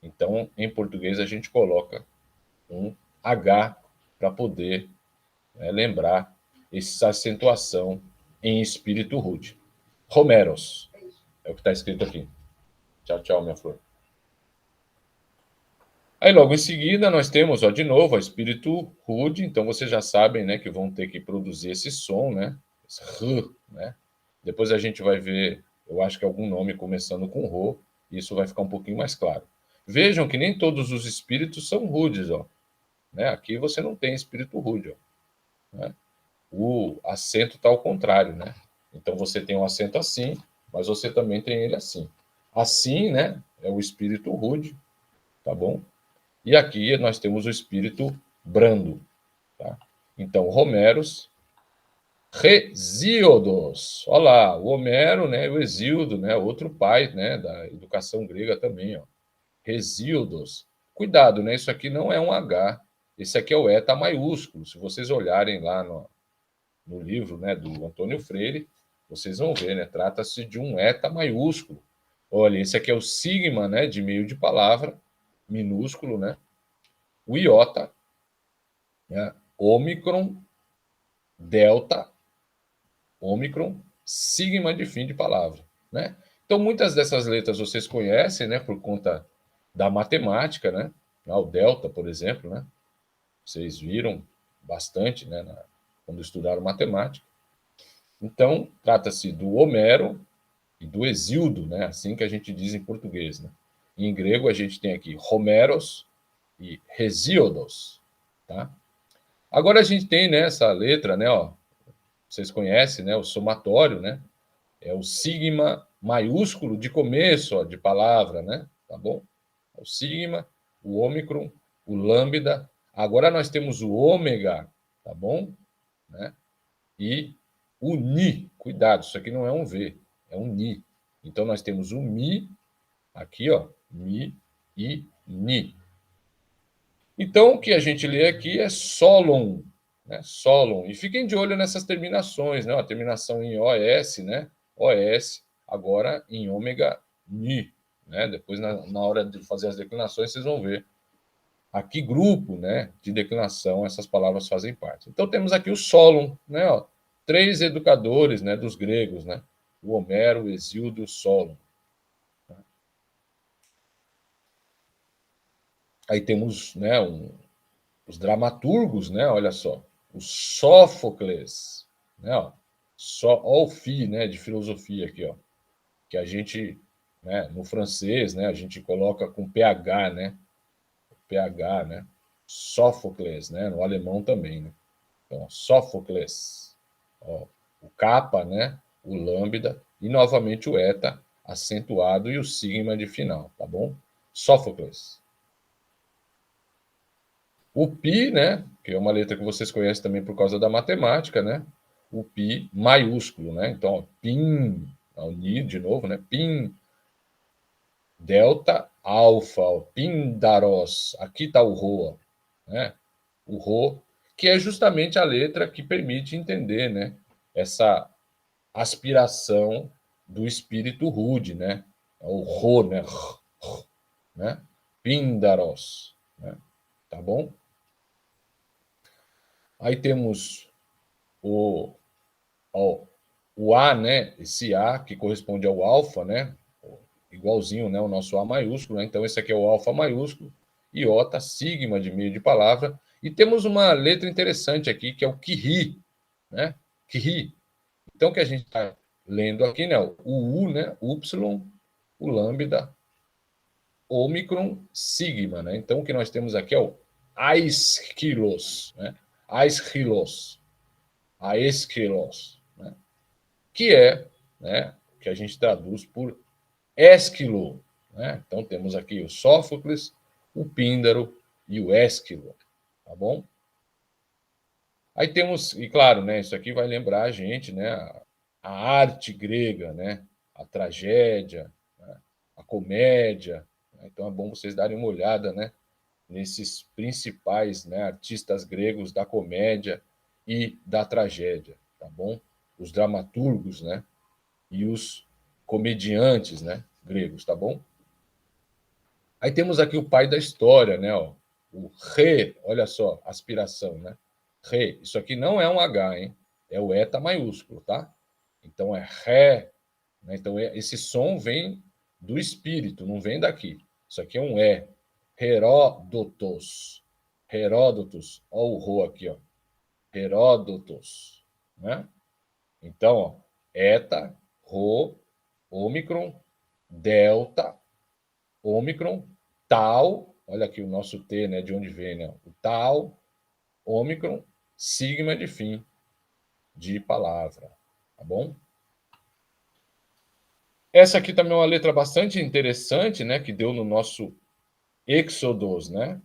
Então, em português, a gente coloca um H para poder, né, lembrar essa acentuação em espírito rude. Homeros. É o que está escrito aqui. Tchau, tchau, minha flor. Aí logo em seguida nós temos, ó, de novo, o espírito rude, então vocês já sabem, né, que vão ter que produzir esse som, né, esse r, né. Depois a gente vai ver, eu acho que algum nome começando com ro, e isso vai ficar um pouquinho mais claro. Vejam que nem todos os espíritos são rudes, ó, né. Aqui você não tem espírito rude, ó, né. O acento está ao contrário, né. Então você tem um acento assim, mas você também tem ele assim. Assim, né, é o espírito rude, tá bom? E aqui nós temos o espírito brando, tá? Então, Homeros, Hesíodos. Olha lá, o Homero, né, o Hesíodo, né, outro pai, né, da educação grega também, ó. Hesíodos. Cuidado, né? Isso aqui não é um H. Esse aqui é o eta maiúsculo. Se vocês olharem lá no livro, né, do Antônio Freire, vocês vão ver, né? Trata-se de um eta maiúsculo. Olha, esse aqui é o sigma, né, de meio de palavra, minúsculo, né? O iota, né? Ômicron, delta, ômicron, sigma de fim de palavra, né? Então, muitas dessas letras vocês conhecem, né, por conta da matemática, né? O delta, por exemplo, né? Vocês viram bastante, né, quando estudaram matemática. Então, trata-se do Homero e do Hesíodo, né? Assim que a gente diz em português, né? Em grego a gente tem aqui Homeros e Hesíodos, tá? Agora a gente tem, né, essa letra, né, ó, vocês conhecem, né, o somatório, né? É o sigma maiúsculo de começo, ó, de palavra, né? Tá bom? O sigma, o ômicron, o lambda. Agora nós temos o ômega, tá bom? Né? E o ni. Cuidado, isso aqui não é um V, é um ni. Então nós temos o mi, aqui, ó, mi e ni. Então, o que a gente lê aqui é Solon, né? Solon. E fiquem de olho nessas terminações, né? A terminação em OS, né? OS, agora em ômega ni, né? Depois, na hora de fazer as declinações, vocês vão ver a que grupo, né, de declinação essas palavras fazem parte. Então, temos aqui o Solon, né? Ó, três educadores, né, dos gregos, né? O Homero, o Hesíodo e o Solon. Aí temos, né, os dramaturgos, né? Olha só, o Sófocles, né? Ó, só o fi, né? De filosofia aqui, ó, que a gente, né? No francês, né? A gente coloca com ph, né? Ph, né? Sófocles, né? No alemão também, né? Então, Sófocles, ó, o capa, né? O lambda e novamente o eta acentuado e o sigma de final, tá bom? Sófocles. O pi, né, que é uma letra que vocês conhecem também por causa da matemática, né? O pi maiúsculo, né? Então, ó, pin, o ni de novo, né? Pin, delta, alfa, ó, pindaros. Aqui está o rho, né? O rho, que é justamente a letra que permite entender, né? Essa aspiração do espírito rude, né? O rho, né? Pindaros, né? Tá bom? Aí temos o ó, o A, né? Esse A que corresponde ao alfa, né? Igualzinho, né? O nosso A maiúsculo, né? Então esse aqui é o alfa maiúsculo, iota, sigma de meio de palavra. E temos uma letra interessante aqui que é o Ki, né? Ki. Então o que a gente está lendo aqui, né? O U, né? Y, o lambda, ômicron, sigma, né? Então o que nós temos aqui é o aisquilos, né? Aisquilos, aesquilos, né? Que é, né, que a gente traduz por Ésquilo, né? Então temos aqui o Sófocles, o Píndaro e o Ésquilo, tá bom? Aí temos, e claro, né, isso aqui vai lembrar a gente, né, a arte grega, né, a tragédia, né, a comédia, né? Então é bom vocês darem uma olhada, né, nesses principais, né, artistas gregos da comédia e da tragédia, tá bom? Os dramaturgos, né? E os comediantes, né, gregos, tá bom? Aí temos aqui o pai da história, né, ó, o re, olha só, aspiração, né? Re, isso aqui não é um H, hein? É o eta maiúsculo, tá? Então é ré, né? Então esse som vem do espírito, não vem daqui. Isso aqui é um E, Heródotos. Heródotos. Olha o rho aqui, ó. Heródotos, né? Então, ó, eta, rho, ômicron, delta, ômicron, tal, olha aqui o nosso T, né, de onde vem, né? O tal, ômicron, sigma de fim de palavra, tá bom? Essa aqui também é uma letra bastante interessante, né, que deu no nosso Exodus, né?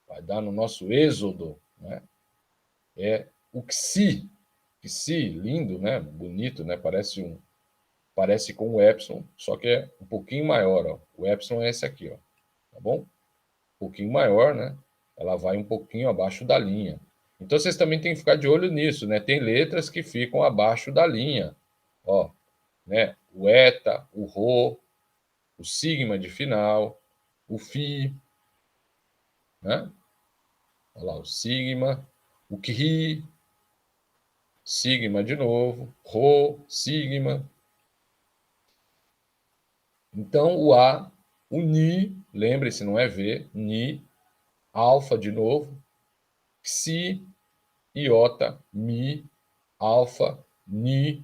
Vai dar no nosso Êxodo, né? É o Xi, Xi, lindo, né? Bonito, né? Parece com o epsilon, só que é um pouquinho maior, ó. O epsilon é esse aqui, ó, tá bom? Um pouquinho maior, né? Ela vai um pouquinho abaixo da linha. Então vocês também têm que ficar de olho nisso, né? Tem letras que ficam abaixo da linha, ó, né? O eta, o rho, o sigma de final, o fi, né? Olha lá, o sigma, o ki, sigma de novo, rho, sigma. Então, o A, o Ni, lembre-se, não é V, Ni, alfa de novo, Xi, iota, Mi, alfa, Ni,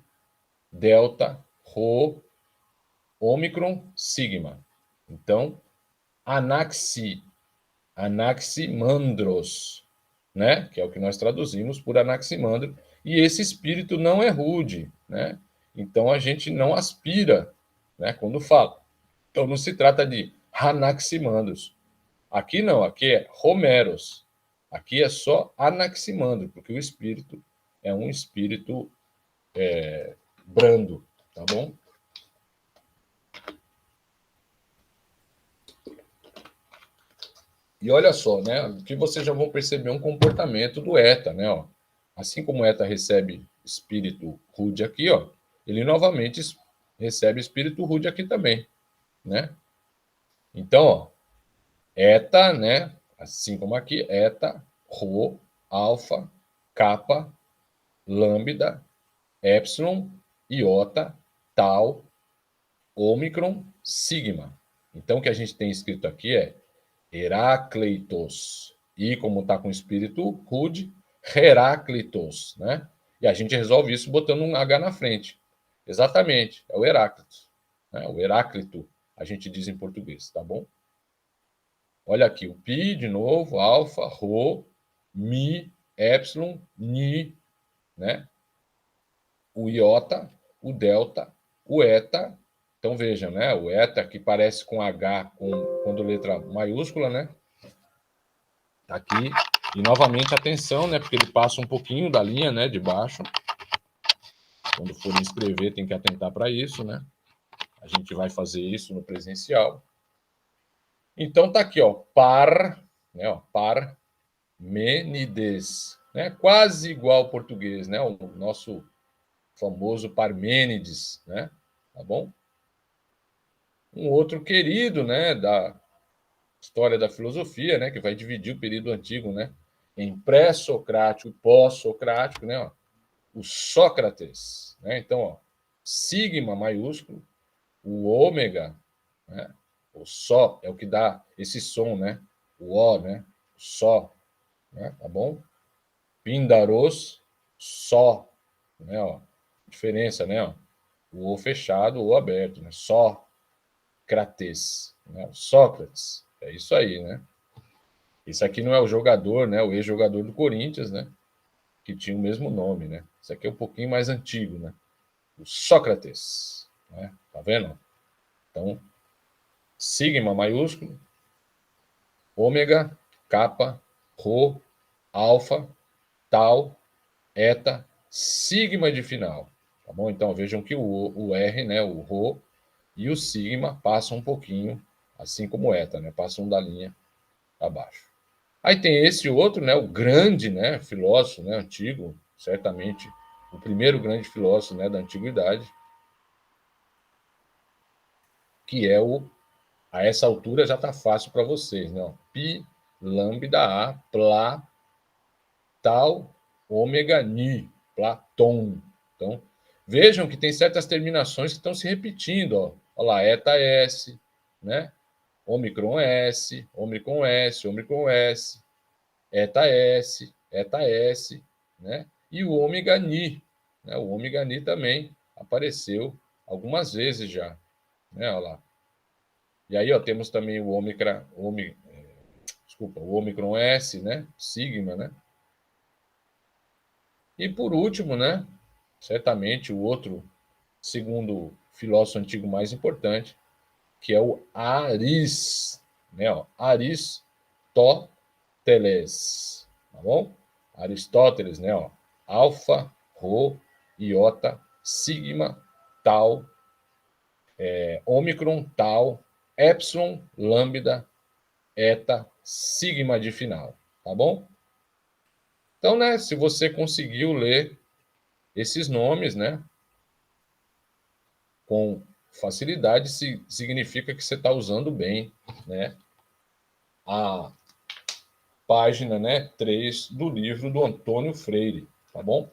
delta, Rho, ômicron, sigma. Então, Anaxi, Anaximandros, né? Que é o que nós traduzimos por Anaximandro. E esse espírito não é rude, né? Então, a gente não aspira, né? Quando fala. Então, não se trata de Anaximandros. Aqui não, aqui é Homeros. Aqui é só Anaximandro, porque o espírito é um espírito brando, tá bom? E olha só, né? Que vocês já vão perceber um comportamento do ETA, né? Ó. Assim como o ETA recebe espírito rude aqui, ó, ele novamente recebe espírito rude aqui também, né? Então, ó, ETA, né? Assim como aqui, ETA, Rho, alfa, kappa, lambda, epsilon, iota, tal, ômicron, sigma. Então, o que a gente tem escrito aqui é Heráclitos. E como está com espírito rude, Heráclitos, né? E a gente resolve isso botando um H na frente. Exatamente, é o Heráclito. Né? O Heráclito, a gente diz em português, tá bom? Olha aqui, o pi de novo, alfa, rho, mi, epsilon, ni, né? O iota, o delta, o eta. Então vejam, né? O eta que parece com H quando letra maiúscula, né? Tá aqui. E novamente atenção, né? Porque ele passa um pouquinho da linha, né? De baixo. Quando for escrever, tem que atentar para isso, né? A gente vai fazer isso no presencial. Então tá aqui, ó, par, né? Ó, par Menides, né? Quase igual ao português, né? O nosso famoso Parmênides, né? Tá bom? Um outro querido, né, da história da filosofia, né, que vai dividir o período antigo, né, em pré-socrático e pós-socrático, né, ó, o Sócrates, né? Então, ó, sigma maiúsculo, o ômega, né? O só é o que dá esse som, né? O ó, né? Só, né? Tá bom? Pindaros, só, né? Ó, diferença, né? Ó, o o fechado, o aberto, né? Só, Crates, né? Sócrates, é isso aí, né? Isso aqui não é o jogador, né? O ex-jogador do Corinthians, né? Que tinha o mesmo nome, né? Isso aqui é um pouquinho mais antigo, né? O Sócrates, né? Tá vendo? Então, sigma maiúsculo, ômega, kappa, rho, alfa, tal, eta, sigma de final. Tá bom? Então vejam que o R, né, o rho e o sigma passam um pouquinho, assim como o eta, né? Passam da linha abaixo. Aí tem esse outro, né, o grande, né, filósofo, né, antigo, certamente o primeiro grande filósofo, né, da antiguidade, que é o a essa altura já está fácil para vocês, né? Pi, lambda A, Plá, tal, ômega, Ni, Platon. Então, vejam que tem certas terminações que estão se repetindo, ó. Olha lá, eta S, né? Ômicron S, Ômicron S, Ômicron S, Eta S, Eta S, né? E o ômega Ni, né? O ômega Ni também apareceu algumas vezes já, né? Olha lá. E aí, ó, temos também o o Ômicron S, né? Sigma, né? E por último, né? Certamente o outro, segundo filósofo antigo mais importante, que é o Aris, né? Ó, Aristóteles, tá bom? Aristóteles, né? Ó, alfa, rho, iota, sigma, tau, ômicron, tau, epsilon, lambda, eta, sigma de final, tá bom? Então, né, se você conseguiu ler esses nomes, né, com facilidade, significa que você está usando bem, né, a página, né, 3 do livro do Antônio Freire, tá bom?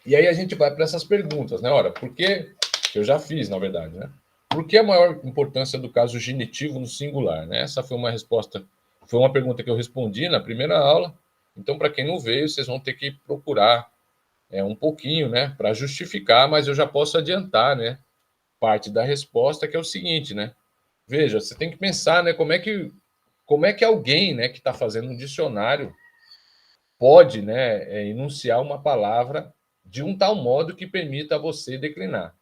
E aí a gente vai para essas perguntas, né? Ora, por que eu já fiz, na verdade, né? Por que a maior importância do caso genitivo no singular, né? Essa foi uma resposta, foi uma pergunta que eu respondi na primeira aula. Então, para quem não veio, vocês vão ter que procurar um pouquinho, né, para justificar, mas eu já posso adiantar, né, parte da resposta, que é o seguinte, né? Veja, você tem que pensar, né, como é que alguém, né, que está fazendo um dicionário pode, né, enunciar uma palavra de um tal modo que permita a você declinar.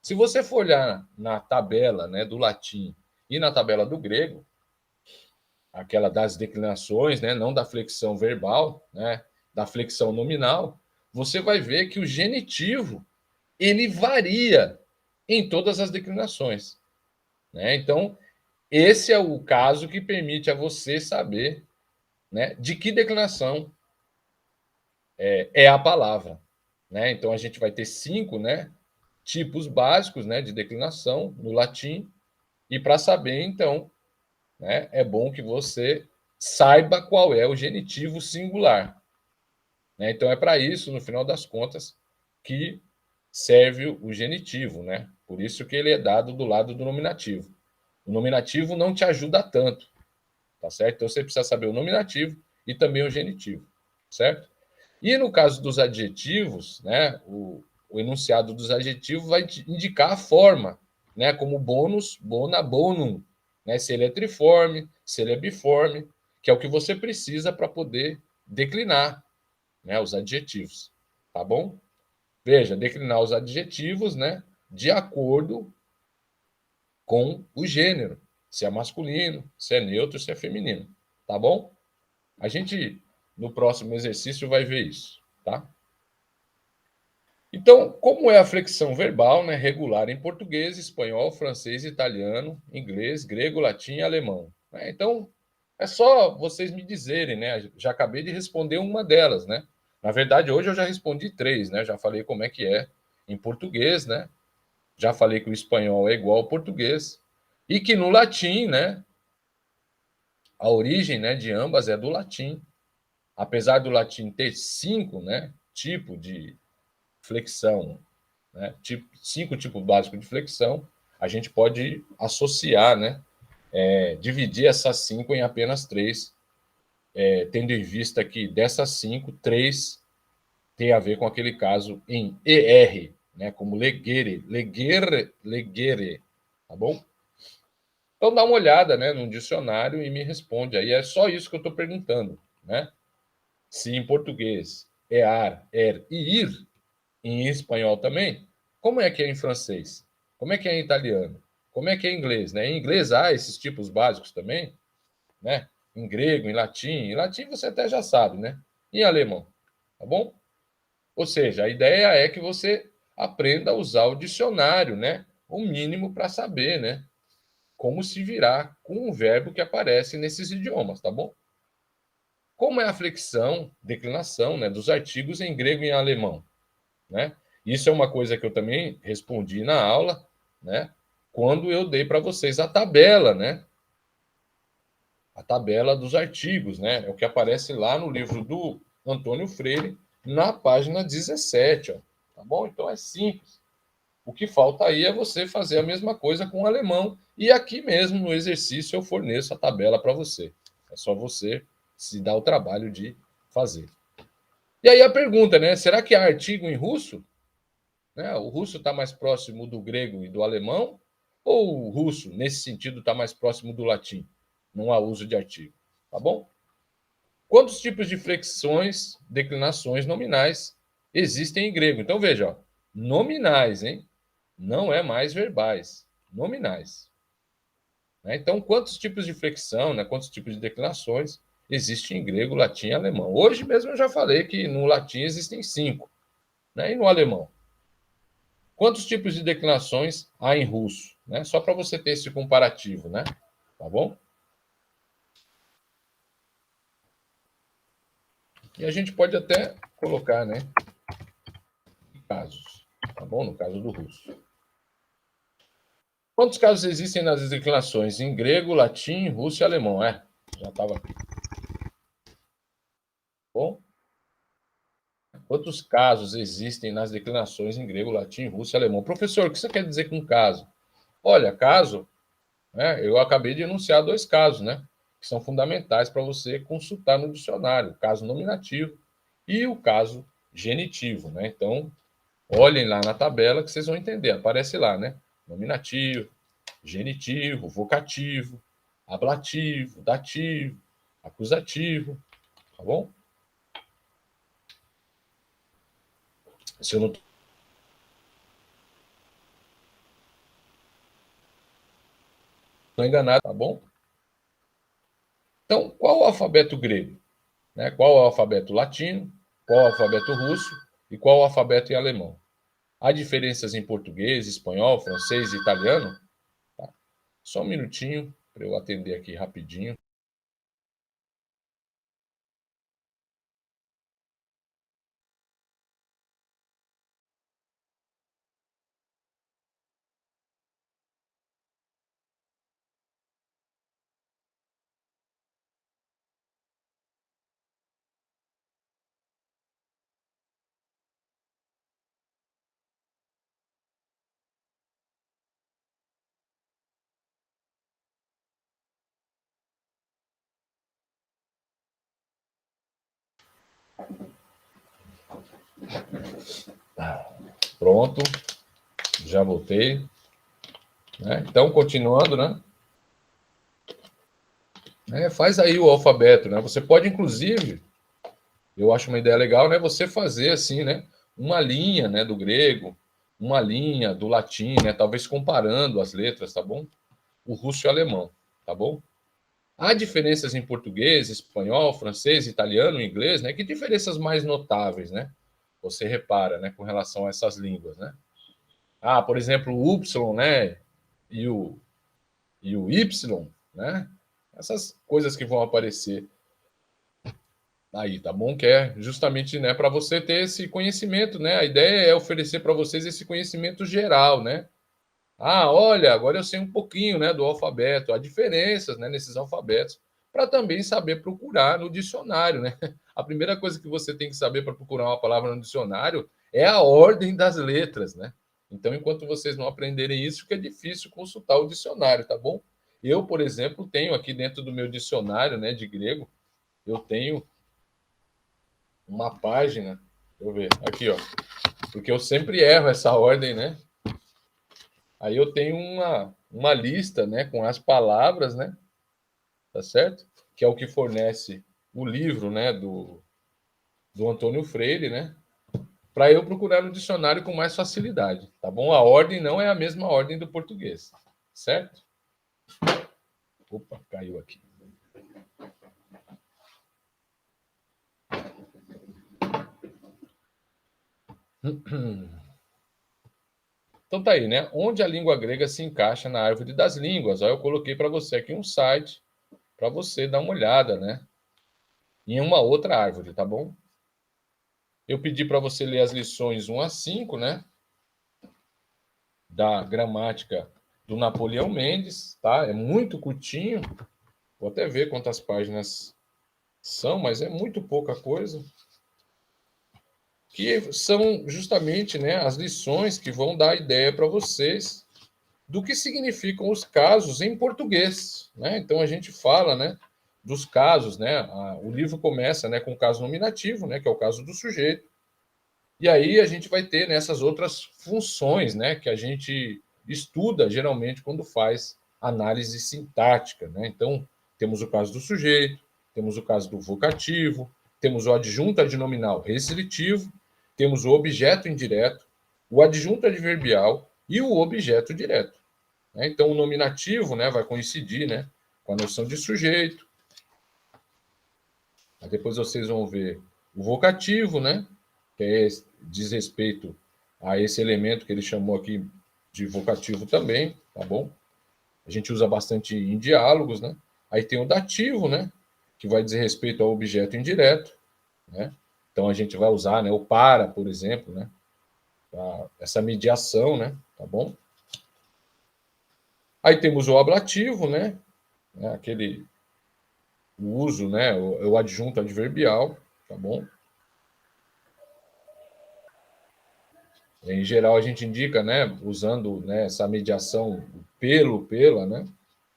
Se você for olhar na tabela, né, do latim e na tabela do grego, aquela das declinações, né, não da flexão verbal, né, da flexão nominal, você vai ver que o genitivo ele varia em todas as declinações, né? Então, esse é o caso que permite a você saber, né, de que declinação é a palavra, né? Então, a gente vai ter 5, né, tipos básicos, né, de declinação no latim, e para saber, então, né, é bom que você saiba qual é o genitivo singular, né? Então, é para isso, no final das contas, que serve o genitivo, né? Por isso que ele é dado do lado do nominativo. O nominativo não te ajuda tanto, tá certo? Então você precisa saber o nominativo e também o genitivo, certo? E no caso dos adjetivos, né, o enunciado dos adjetivos vai indicar a forma, né, como bônus, bona, bonum, né, se ele é triforme, se ele é biforme, que é o que você precisa para poder declinar, né, os adjetivos, tá bom? Veja, declinar os adjetivos, né, de acordo com o gênero, se é masculino, se é neutro, se é feminino, tá bom? A gente no próximo exercício vai ver isso, tá? Então, como é a flexão verbal, né, regular em português, espanhol, francês, italiano, inglês, grego, latim e alemão, né? Então, é só vocês me dizerem, né? Já acabei de responder uma delas, né? Na verdade, hoje eu já respondi 3, né? Já falei como é que é em português, né? Já falei que o espanhol é igual ao português e que no latim, né, a origem, né, de ambas é do latim. Apesar do latim ter 5, né, tipos de flexão, né, 5 tipos básicos de flexão, a gente pode associar, né, dividir essas 5 em apenas 3, tendo em vista que dessas 5, 3 tem a ver com aquele caso em ER, né, como legere, legere, legere, tá bom? Então dá uma olhada, né, no dicionário e me responde. Aí é só isso que eu estou perguntando, né? Se em português é ar, er e ir, em espanhol também, como é que é em francês? Como é que é em italiano? Como é que é em inglês, né? Em inglês há esses tipos básicos também, né? Em grego, em latim. Em latim você até já sabe, né? Em alemão, tá bom? Ou seja, a ideia é que você aprenda a usar o dicionário, né? O mínimo para saber, né? Como se virar com o verbo que aparece nesses idiomas, tá bom? Como é a flexão, declinação, né, dos artigos em grego e em alemão, né? Isso é uma coisa que eu também respondi na aula, né? Quando eu dei para vocês a tabela, né? A tabela dos artigos, né? É o que aparece lá no livro do Antônio Freire, na página 17, ó. Tá bom? Então é simples. O que falta aí é você fazer a mesma coisa com o alemão. E aqui mesmo no exercício eu forneço a tabela para você. É só você se dar o trabalho de fazer. E aí a pergunta, né? Será que há artigo em russo? Né? O russo está mais próximo do grego e do alemão? Ou o russo, nesse sentido, está mais próximo do latim? Não há uso de artigo. Tá bom? Quantos tipos de flexões, declinações nominais existem em grego? Então veja, ó, nominais, hein? Não é mais verbais, nominais. Né? Então, quantos tipos de flexão, né? Quantos tipos de declinações existem em grego, latim e alemão? Hoje mesmo eu já falei que no latim existem 5, né? E no alemão? Quantos tipos de declinações há em russo? Né? Só para você ter esse comparativo, né? Tá bom? E a gente pode até colocar, né? Casos, tá bom? No caso do russo. Quantos casos existem nas declinações em grego, latim, russo e alemão? Já estava aqui. Bom? Quantos casos existem nas declinações em grego, latim, russo e alemão? Professor, o que você quer dizer com caso? Olha, caso, né, eu acabei de enunciar 2 casos, né? Que são fundamentais para você consultar no dicionário: o caso nominativo e o caso genitivo, né? Então, olhem lá na tabela que vocês vão entender. Aparece lá, né? Nominativo, genitivo, vocativo, ablativo, dativo, acusativo, tá bom? Se eu não estou enganado, tá bom? Então, qual o alfabeto grego? Né? Qual o alfabeto latino? Qual o alfabeto russo? E qual o alfabeto em alemão? Há diferenças em português, espanhol, francês e italiano? Tá. Só um minutinho para eu atender aqui rapidinho. Pronto, já voltei. Né? Então, continuando, né? Faz aí o alfabeto, né? Você pode, inclusive, eu acho uma ideia legal, né? Você fazer assim, né? Uma linha, né? Do grego, uma linha do latim, né? Talvez comparando as letras, tá bom? O russo e o alemão, tá bom? Há diferenças em português, espanhol, francês, italiano, inglês, né? Que diferenças mais notáveis, né? Você repara, né? Com relação a essas línguas, né? Ah, por exemplo, o Y, né? E o Y, né? Essas coisas que vão aparecer aí, tá bom? Que é justamente, né, para você ter esse conhecimento, né? A ideia é oferecer para vocês esse conhecimento geral, né? Ah, olha, agora eu sei um pouquinho, né, do alfabeto, há diferenças, né, nesses alfabetos, para também saber procurar no dicionário, né? A primeira coisa que você tem que saber para procurar uma palavra no dicionário é a ordem das letras, né? Então, enquanto vocês não aprenderem isso, fica difícil consultar o dicionário, tá bom? Eu, por exemplo, tenho aqui dentro do meu dicionário, né, de grego, eu tenho uma página, deixa eu ver, aqui, ó, porque eu sempre erro essa ordem, né? Aí eu tenho uma lista, né, com as palavras, né, tá certo? Que é o que fornece o livro, né, do Antônio Freire, né, para eu procurar no dicionário com mais facilidade, tá bom? A ordem não é a mesma ordem do português, certo? Opa, caiu aqui. Então tá aí, né? Onde a língua grega se encaixa na árvore das línguas? Aí eu coloquei para você aqui um site para você dar uma olhada, né? Em uma outra árvore, tá bom? Eu pedi para você ler as lições 1 a 5, né? Da gramática do Napoleão Mendes, tá? É muito curtinho. Vou até ver quantas páginas são, mas é muito pouca coisa. que são justamente, né, as lições que vão dar ideia para vocês do que significam os casos em português, né? Então a gente fala, né, dos casos, né? O livro começa, né, com o caso nominativo, né, que é o caso do sujeito. E aí a gente vai ter nessas outras funções, né, que a gente estuda geralmente quando faz análise sintática, né? Então temos o caso do sujeito, temos o caso do vocativo, temos o adjunto adnominal restritivo, temos o objeto indireto, o adjunto adverbial e o objeto direto. Né? Então, o nominativo, né, vai coincidir, né, com a noção de sujeito. Aí depois vocês vão ver o vocativo, né, que diz respeito a esse elemento que ele chamou aqui de vocativo também, tá bom? A gente usa bastante em diálogos, né? Aí tem o dativo, né, que vai dizer respeito ao objeto indireto, né? Então a gente vai usar, né, o para, por exemplo, né, essa mediação, né, tá bom? Aí temos o ablativo, né, aquele o uso, né, o adjunto adverbial, tá bom? Em geral a gente indica, né, usando, né, essa mediação pela, né,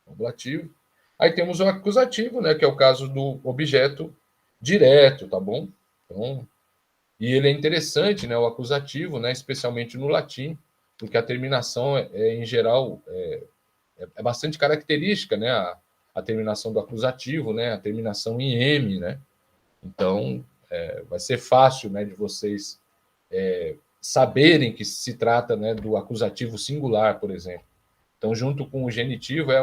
ablativo. Aí temos o acusativo, né, que é o caso do objeto direto, tá bom? Então, e ele é interessante, né, o acusativo, né, especialmente no latim, porque a terminação em geral é bastante característica, né, a terminação do acusativo, né, a terminação em M, né? Então, vai ser fácil, né, de vocês saberem que se trata, né, do acusativo singular, por exemplo. Então, junto com o genitivo, é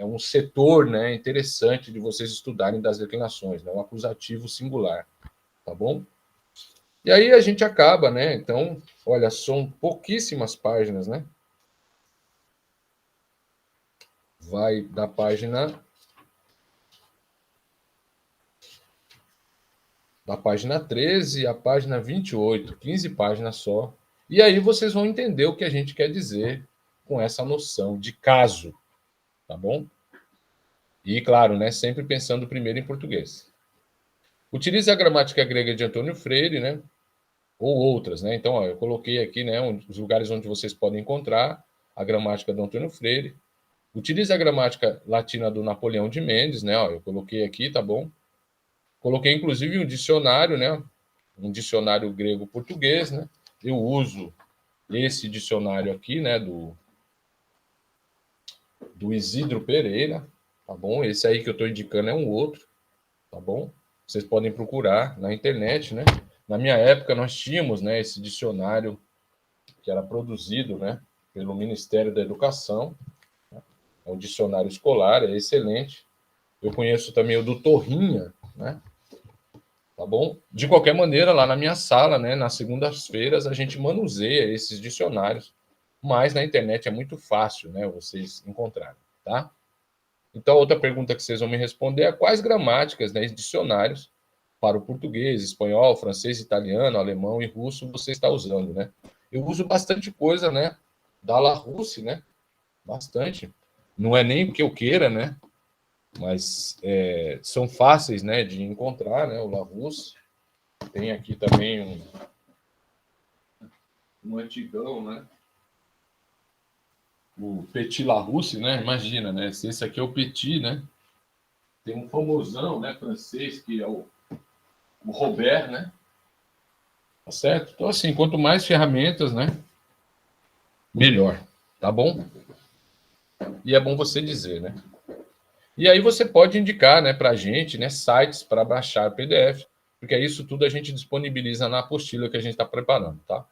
um setor, né, interessante de vocês estudarem das declinações, né, o acusativo singular, tá bom? E aí a gente acaba, né? Então, olha, são pouquíssimas páginas, né? Vai da página 13 à página 28, 15 páginas só. E aí vocês vão entender o que a gente quer dizer com essa noção de caso, tá bom? E, claro, né, sempre pensando primeiro em português. Utilize a gramática grega de Antônio Freire, né, ou outras, né? Então, ó, eu coloquei aqui, né, os lugares onde vocês podem encontrar a gramática do Antônio Freire. Utilize a gramática latina do Napoleão de Mendes, né? Ó, eu coloquei aqui, tá bom? Coloquei inclusive um dicionário, né? Um dicionário grego-português, né? Eu uso esse dicionário aqui, né, do Isidro Pereira, tá bom? Esse aí que eu estou indicando é um outro, tá bom? Vocês podem procurar na internet, né? Na minha época nós tínhamos, né, esse dicionário que era produzido, né, pelo Ministério da Educação. É um dicionário escolar, é excelente. Eu conheço também o do Torrinha, né? Tá bom? De qualquer maneira, lá na minha sala, né, nas segundas-feiras, a gente manuseia esses dicionários, mas na internet é muito fácil, né, vocês encontrarem, tá? Então, outra pergunta que vocês vão me responder é quais gramáticas, né, dicionários para o português, espanhol, francês, italiano, alemão e russo você está usando, né? Eu uso bastante coisa, né, da Larousse, né? Bastante. Não é nem porque eu queira, né? Mas são fáceis, né, de encontrar, né? O Larousse. Tem aqui também um antigão, né? O Petit Larousse, né? Imagina, né? Se esse aqui é o Petit, né? Tem um famosão, né, francês, que é o Robert, né? Tá certo? Então, assim, quanto mais ferramentas, né, melhor. Tá bom? E é bom você dizer, né? E aí você pode indicar, né, para a gente, né, sites para baixar PDF, porque isso tudo a gente disponibiliza na apostila que a gente está preparando, tá?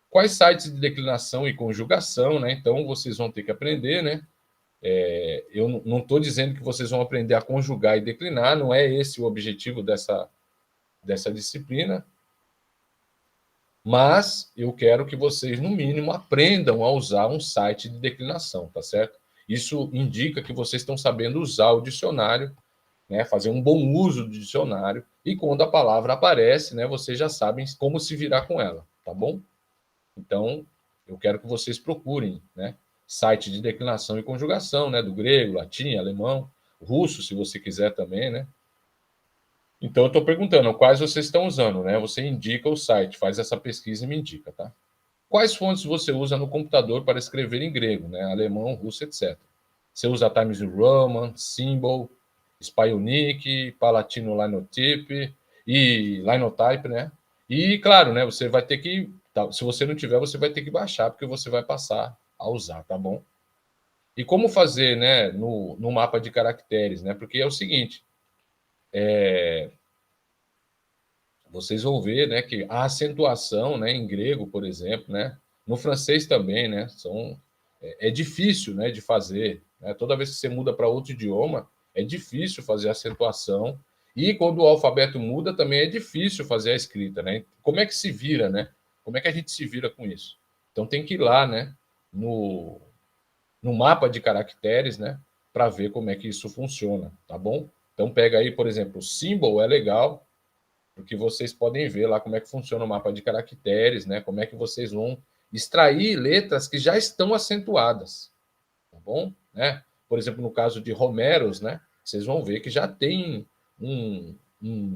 Quais sites de declinação e conjugação, né? Então vocês vão ter que aprender, né? Eu não estou dizendo que vocês vão aprender a conjugar e declinar, não é esse o objetivo dessa disciplina, mas eu quero que vocês, no mínimo, aprendam a usar um site de declinação, tá certo? Isso indica que vocês estão sabendo usar o dicionário, né? Fazer um bom uso do dicionário, e quando a palavra aparece, né, vocês já sabem como se virar com ela, tá bom? Então, eu quero que vocês procurem, né, site de declinação e conjugação, né, do grego, latim, alemão, russo, se você quiser também, né? Então, eu estou perguntando quais vocês estão usando, né? Você indica o site, faz essa pesquisa e me indica, tá? Quais fontes você usa no computador para escrever em grego, né? Alemão, russo, etc. Você usa Times New Roman, Symbol, Spyonic, Palatino Linotype e Linotype, né? E, claro, né? Você vai ter que... Se você não tiver, você vai ter que baixar, porque você vai passar a usar, tá bom? E como fazer, né? No mapa de caracteres, né? Porque é o seguinte... Vocês vão ver, né, que a acentuação, né, em grego, por exemplo, né, no francês também, né, é difícil, né, de fazer. Né? Toda vez que você muda para outro idioma, é difícil fazer a acentuação. E quando o alfabeto muda, também é difícil fazer a escrita, né? Como é que se vira, né? Como é que a gente se vira com isso? Então tem que ir lá, né, no mapa de caracteres, né, para ver como é que isso funciona, tá bom? Então pega aí, por exemplo, o symbol é legal, porque vocês podem ver lá como é que funciona o mapa de caracteres, né? Como é que vocês vão extrair letras que já estão acentuadas, tá bom? Né? Por exemplo, no caso de Homeros, né? Vocês vão ver que já tem um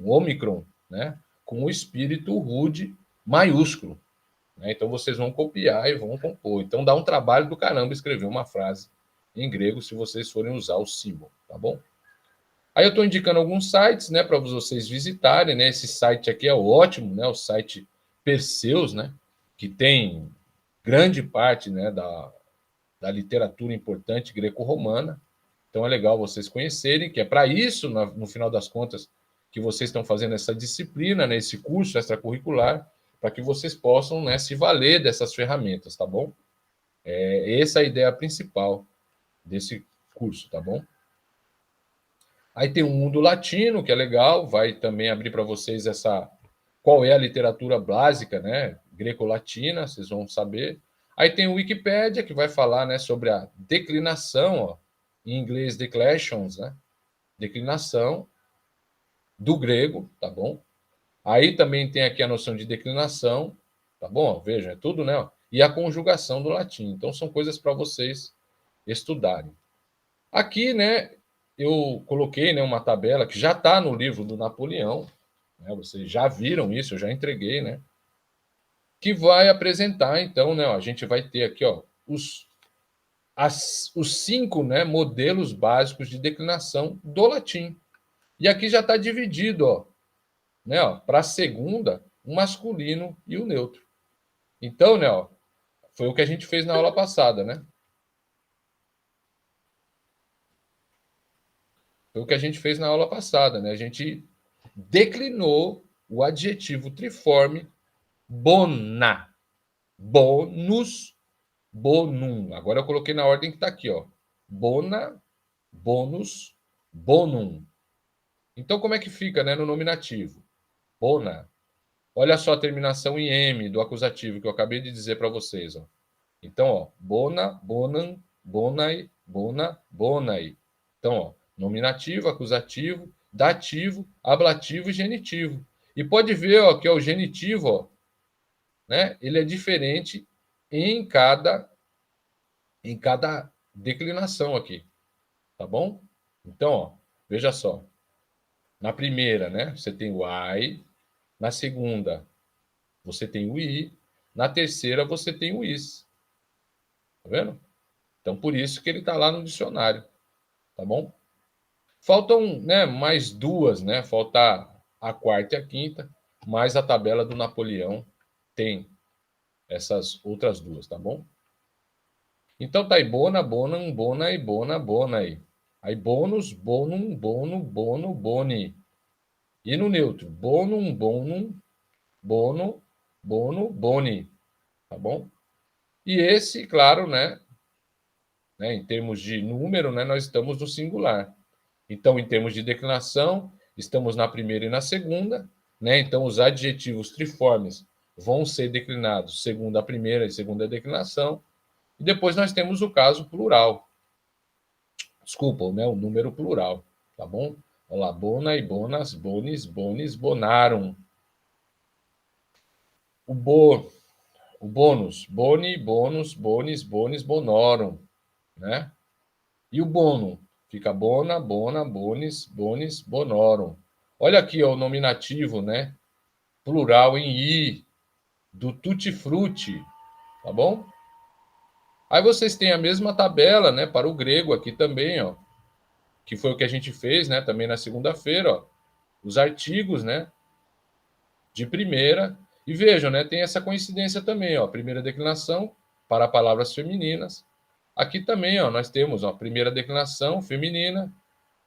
ômicron, né? Com o espírito rude maiúsculo. Né? Então vocês vão copiar e vão compor. Então dá um trabalho do caramba escrever uma frase em grego se vocês forem usar o símbolo, tá bom? Aí eu estou indicando alguns sites, né, para vocês visitarem, né? Esse site aqui é ótimo, né? O site Perseus, né? Que tem grande parte, né, da literatura importante greco-romana. Então é legal vocês conhecerem, que é para isso, no final das contas, que vocês estão fazendo essa disciplina, né, esse curso extracurricular, para que vocês possam, né, se valer dessas ferramentas, tá bom? Essa é a ideia principal desse curso, tá bom? Aí tem o Mundo Latino, que é legal, vai também abrir para vocês essa qual é a literatura básica, né, greco-latina, vocês vão saber. Aí tem o Wikipédia, que vai falar, né, sobre a declinação, ó, em inglês declinations, né, declinação do grego, tá bom? Aí também tem aqui a noção de declinação, tá bom? Veja, é tudo, né? E a conjugação do latim. Então são coisas para vocês estudarem. Aqui, né, eu coloquei, né, uma tabela que já está no livro do Napoleão, né, vocês já viram isso, eu já entreguei, né, que vai apresentar, então, né, ó, a gente vai ter aqui, ó, os 5, né, modelos básicos de declinação do latim. E aqui já está dividido, ó, né, ó, para a segunda, o masculino e o neutro. Então, né, ó, foi o que a gente fez na aula passada, né? Foi o que a gente fez na aula passada, né? A gente declinou o adjetivo triforme bona, bonus, bonum. Agora eu coloquei na ordem que está aqui, ó. Bona, bonus, bonum. Então, como é que fica, né, no nominativo? Bona. Olha só a terminação em M do acusativo que eu acabei de dizer para vocês, ó. Então, ó, bona, bonam, bonai, bona, bonai. Então, ó, nominativo, acusativo, dativo, ablativo e genitivo. E pode ver, ó, que é o genitivo, ó, né? Ele é diferente em cada declinação aqui, tá bom? Então, ó, veja só. Na primeira, né, você tem o I, na segunda você tem o I, na terceira você tem o is. Tá vendo? Então, por isso que ele está lá no dicionário, tá bom? Faltam, né, mais duas, né? Falta a quarta e a quinta, mais a tabela do Napoleão tem essas outras duas, tá bom? Então tá aí bona, bonam, bona e bona, bona aí. Aí bônus, bonum, bono, bono, boni. E no neutro, bonum, bonum, bono, bono, boni, tá bom? E esse, claro, né, em termos de número, né, nós estamos no singular. Então, em termos de declinação, estamos na primeira e na segunda, né? Então, os adjetivos triformes vão ser declinados segundo a primeira e segunda declinação. E depois nós temos o caso plural. Desculpa, né? O número plural, tá bom? Olha lá, bona e bonas, bonis, bonis, bonarum. O bo, o bônus, boni, bônus, bonis, bonis, bonorum, né? E o bono fica bona, bona, bonis, bonis, bonorum. Olha aqui, ó, o nominativo, né? Plural em i, do tutti-frutti, tá bom? Aí vocês têm a mesma tabela, né, para o grego aqui também, ó, que foi o que a gente fez, né, também na segunda-feira, ó, os artigos, né, de primeira. E vejam, né, tem essa coincidência também, ó, primeira declinação para palavras femininas. Aqui também, ó, nós temos, ó, a primeira declinação feminina,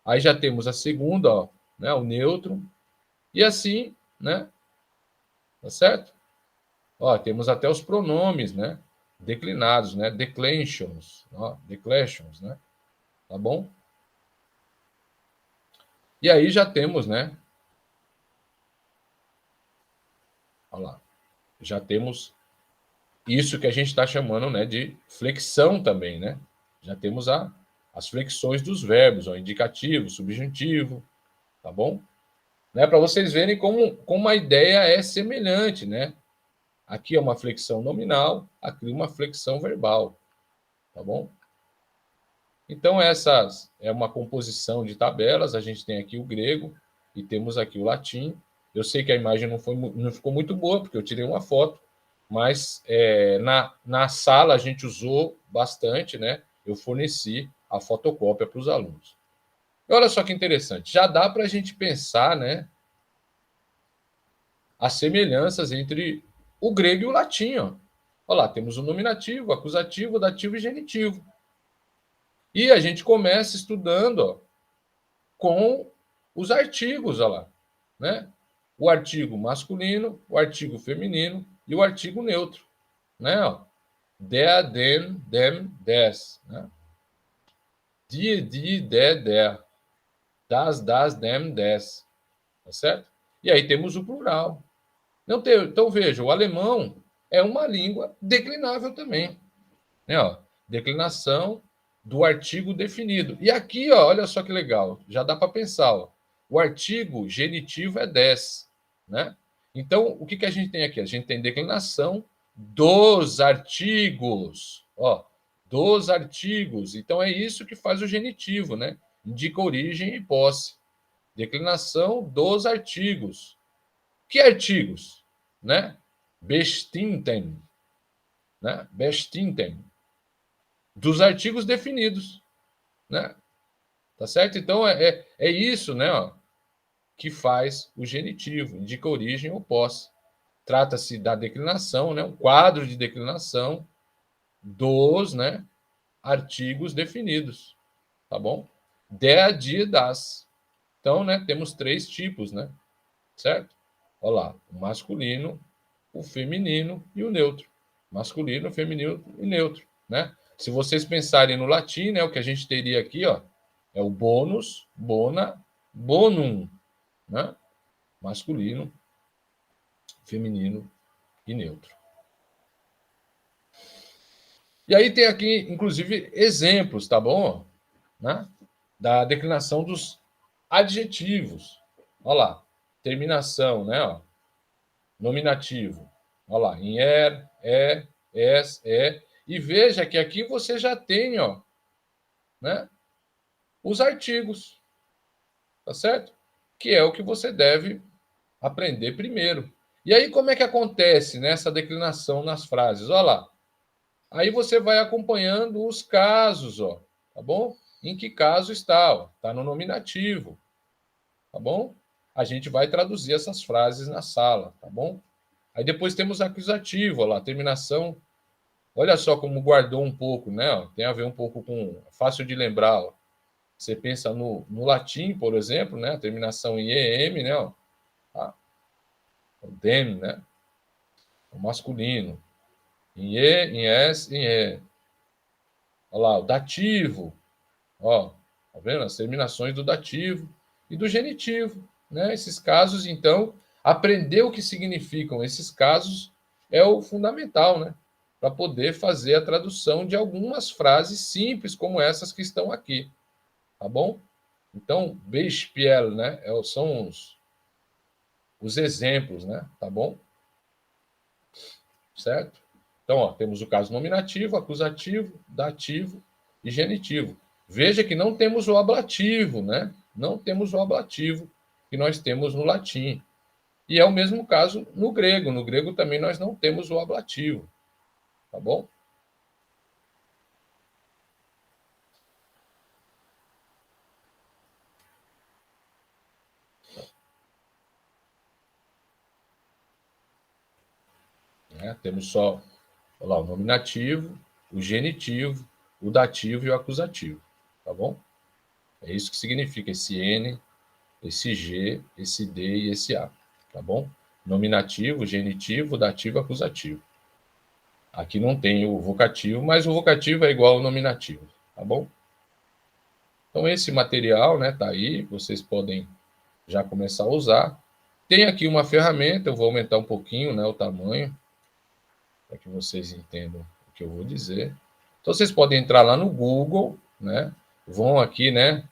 aí já temos a segunda, ó, né, o neutro, e assim, né, tá certo? Ó, temos até os pronomes, né, declinados, né, declensions, ó, declensions, né, tá bom? E aí já temos, né, olha lá, já temos isso que a gente está chamando, né, de flexão também, né? Já temos as flexões dos verbos, ó, indicativo, subjuntivo, tá bom? Né, para vocês verem como a ideia é semelhante, né? Aqui é uma flexão nominal, aqui uma flexão verbal, tá bom? Então, essas é uma composição de tabelas. A gente tem aqui o grego e temos aqui o latim. Eu sei que a imagem não ficou muito boa, porque eu tirei uma foto, mas na sala a gente usou bastante, né? Eu forneci a fotocópia para os alunos. E olha só que interessante, já dá para a gente pensar, né, as semelhanças entre o grego e o latim. Ó. Olha lá, temos o nominativo, acusativo, dativo e genitivo. E a gente começa estudando, ó, com os artigos, olha lá, né? O artigo masculino, o artigo feminino e o artigo neutro, né? Der, den, dem, des, né? Die, der, das, dem, des, tá certo? E aí temos o plural. Então veja, o alemão é uma língua declinável também, né? Ó, declinação do artigo definido. E aqui, ó, olha só que legal, já dá para pensar, ó, o artigo genitivo é des, né? Então, o que, que a gente tem aqui? A gente tem declinação dos artigos, ó, dos artigos. Então, é isso que faz o genitivo, né? Indica origem e posse. Declinação dos artigos. Que artigos? Né? Bestimmten, né? Bestimmten. Dos artigos definidos, né? Tá certo? Então é isso, né? Ó, que faz o genitivo, indica origem ou posse. Trata-se da declinação, né? Um quadro de declinação dos, né, artigos definidos, tá bom? Der, die, das. Então, né, temos três tipos, né? Certo? Olha lá, o masculino, o feminino e o neutro. Masculino, feminino e neutro, né? Se vocês pensarem no latim, né, o que a gente teria aqui, ó, é o bônus, bona, bonum, né? Masculino, feminino e neutro. E aí tem aqui, inclusive, exemplos, tá bom? Né? Da declinação dos adjetivos. Olha lá, terminação, né? Ó, nominativo. Olha lá, em er, es, e veja que aqui você já tem, ó, né, os artigos, tá certo? Que é o que você deve aprender primeiro. E aí, como é que acontece nessa declinação nas frases? Olha lá. Aí você vai acompanhando os casos, ó, tá bom? Em que caso está? Ó, está no nominativo, tá bom? A gente vai traduzir essas frases na sala, tá bom? Aí depois temos acusativo, ó lá, terminação. Olha só como guardou um pouco, né? Ó, tem a ver um pouco com. Fácil de lembrar, ó. Você pensa no latim, por exemplo, né? A terminação em EM, né? Ó, tá? O dem, né? O masculino. Em E, em S, em E. Olha lá, o dativo. Ó, tá vendo? As terminações do dativo e do genitivo, né? Esses casos, então, aprender o que significam esses casos é o fundamental, né? Para poder fazer a tradução de algumas frases simples como essas que estão aqui, tá bom? Então, Beispiel, né? São os exemplos, né? Tá bom? Certo? Então, ó, temos o caso nominativo, acusativo, dativo e genitivo. Veja que não temos o ablativo, né? Não temos o ablativo, que nós temos no latim. E é o mesmo caso no grego. No grego também nós não temos o ablativo, tá bom? Temos só lá, o nominativo, o genitivo, o dativo e o acusativo, tá bom? É isso que significa esse N, esse G, esse D e esse A, tá bom? Nominativo, genitivo, dativo, acusativo. Aqui não tem o vocativo, mas o vocativo é igual ao nominativo, tá bom? Então esse material, né, tá aí, vocês podem já começar a usar. Tem aqui uma ferramenta, eu vou aumentar um pouquinho, né, o tamanho, para que vocês entendam o que eu vou dizer. Então vocês podem entrar lá no Google, né? Vão aqui, né?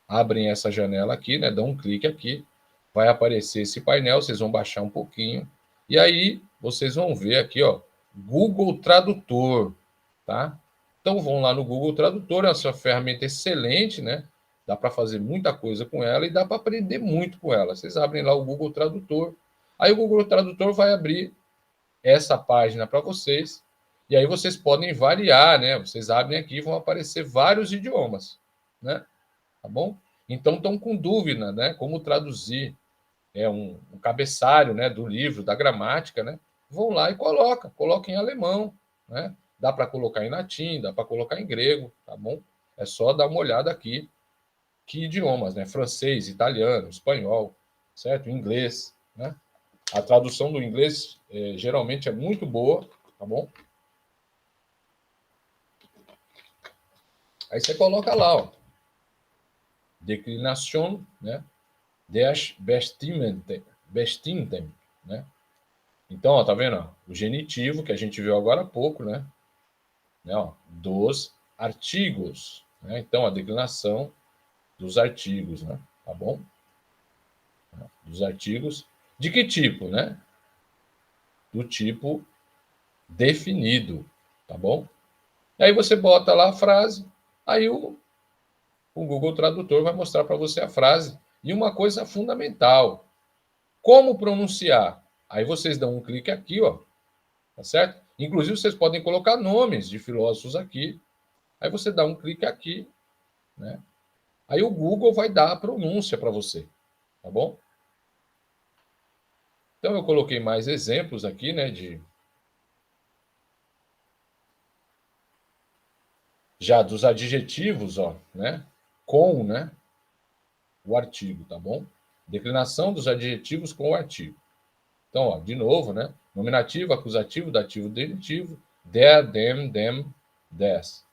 Abrem essa janela aqui, né? Dão um clique aqui, vai aparecer esse painel, vocês vão baixar um pouquinho e aí vocês vão ver aqui, ó, Google Tradutor, tá? Então vão lá no Google Tradutor, é uma ferramenta excelente, né? Dá para fazer muita coisa com ela e dá para aprender muito com ela. Vocês abrem lá o Google Tradutor, aí o Google Tradutor vai abrir essa página para vocês. E aí vocês podem variar, né? Vocês abrem aqui e vão aparecer vários idiomas, né? Tá bom? Então estão com dúvida, né? Como traduzir um cabeçalho, né? Do livro, da gramática, né? Vão lá e coloquem em alemão, né? Dá para colocar em latim, dá para colocar em grego, tá bom? É só dar uma olhada aqui que idiomas, né? Francês, italiano, espanhol, certo? Inglês, né? A tradução do inglês geralmente é muito boa, tá bom? Aí você coloca lá, ó, declinação, né, des Bestimmten, né? Então, ó, tá vendo? Ó, o genitivo que a gente viu agora há pouco, né? Ó, dos artigos, né? Então, a declinação dos artigos, né? Tá bom? Dos artigos de que tipo, né? Do tipo definido, tá bom? Aí você bota lá a frase, aí o Google Tradutor vai mostrar para você a frase. E uma coisa fundamental, como pronunciar? Aí vocês dão um clique aqui, ó, tá certo? Inclusive, vocês podem colocar nomes de filósofos aqui. Aí você dá um clique aqui, né? Aí o Google vai dar a pronúncia para você, tá bom? Então, eu coloquei mais exemplos aqui, né, já dos adjetivos, ó, né? Com, né? O artigo, tá bom? Declinação dos adjetivos com o artigo. Então, ó, de novo, né? Nominativo, acusativo, dativo, denitivo. Der, dem, des.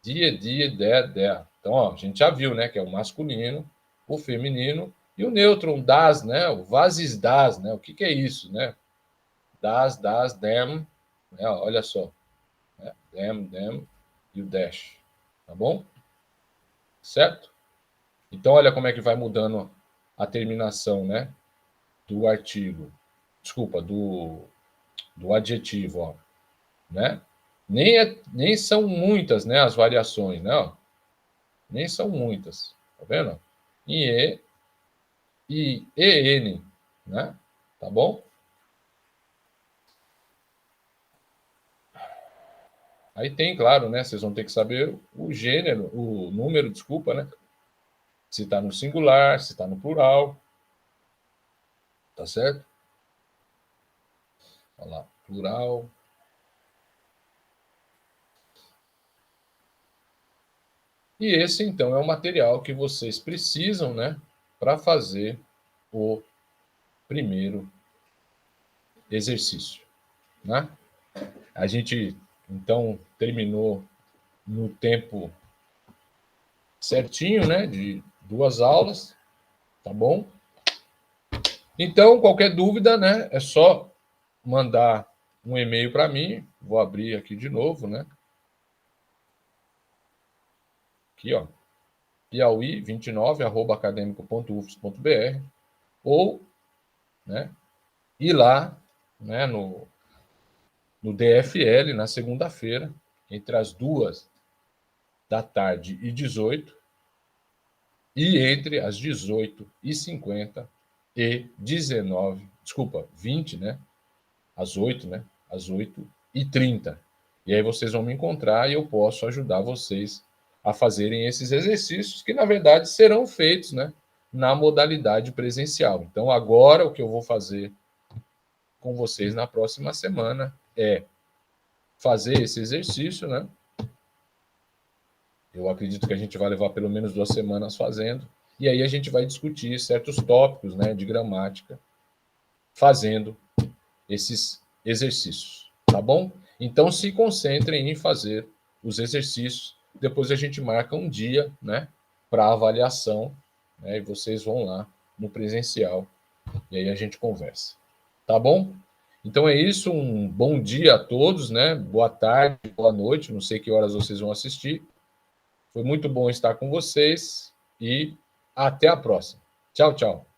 Die, der. Então, ó, a gente já viu, né? Que é o masculino, o feminino e o neutro, um das, né? O was ist das, né? O que é isso, né? Das, dem. Né? Olha só. Né? Dem e o dash. Tá bom? Certo? Então, olha como é que vai mudando a terminação, né? Do artigo. Desculpa, do adjetivo, ó, né? Nem são muitas, né, as variações, né? Ó. Nem são muitas, tá vendo? Em en, né? Tá bom? Aí tem, claro, né? Vocês vão ter que saber o gênero, o número, desculpa, né? Se está no singular, se está no plural, tá certo? Olha lá, plural. E esse, então, é o material que vocês precisam, né, para fazer o primeiro exercício, né? A gente, então, terminou no tempo certinho, né, de 2 aulas, tá bom? Então, qualquer dúvida, né, é só mandar um e-mail para mim, vou abrir aqui de novo, né? Aqui, ó, piauí29@academico.ufs.br ou, né, ir lá, né, no DFL na segunda-feira, entre as 2 da tarde e 18, e entre as 18h50 e 20, né? Às 8, né? Às 8h30. E aí vocês vão me encontrar e eu posso ajudar vocês a fazerem esses exercícios que, na verdade, serão feitos, né, na modalidade presencial. Então, agora, o que eu vou fazer com vocês na próxima semana é fazer esse exercício, né? Eu acredito que a gente vai levar pelo menos 2 semanas fazendo, e aí a gente vai discutir certos tópicos, né, de gramática, fazendo esses exercícios, tá bom? Então, se concentrem em fazer os exercícios, depois a gente marca um dia, né, para avaliação, né, e vocês vão lá no presencial, e aí a gente conversa, tá bom? Então é isso, um bom dia a todos, né? Boa tarde, boa noite, não sei que horas vocês vão assistir. Foi muito bom estar com vocês e até a próxima. Tchau, tchau.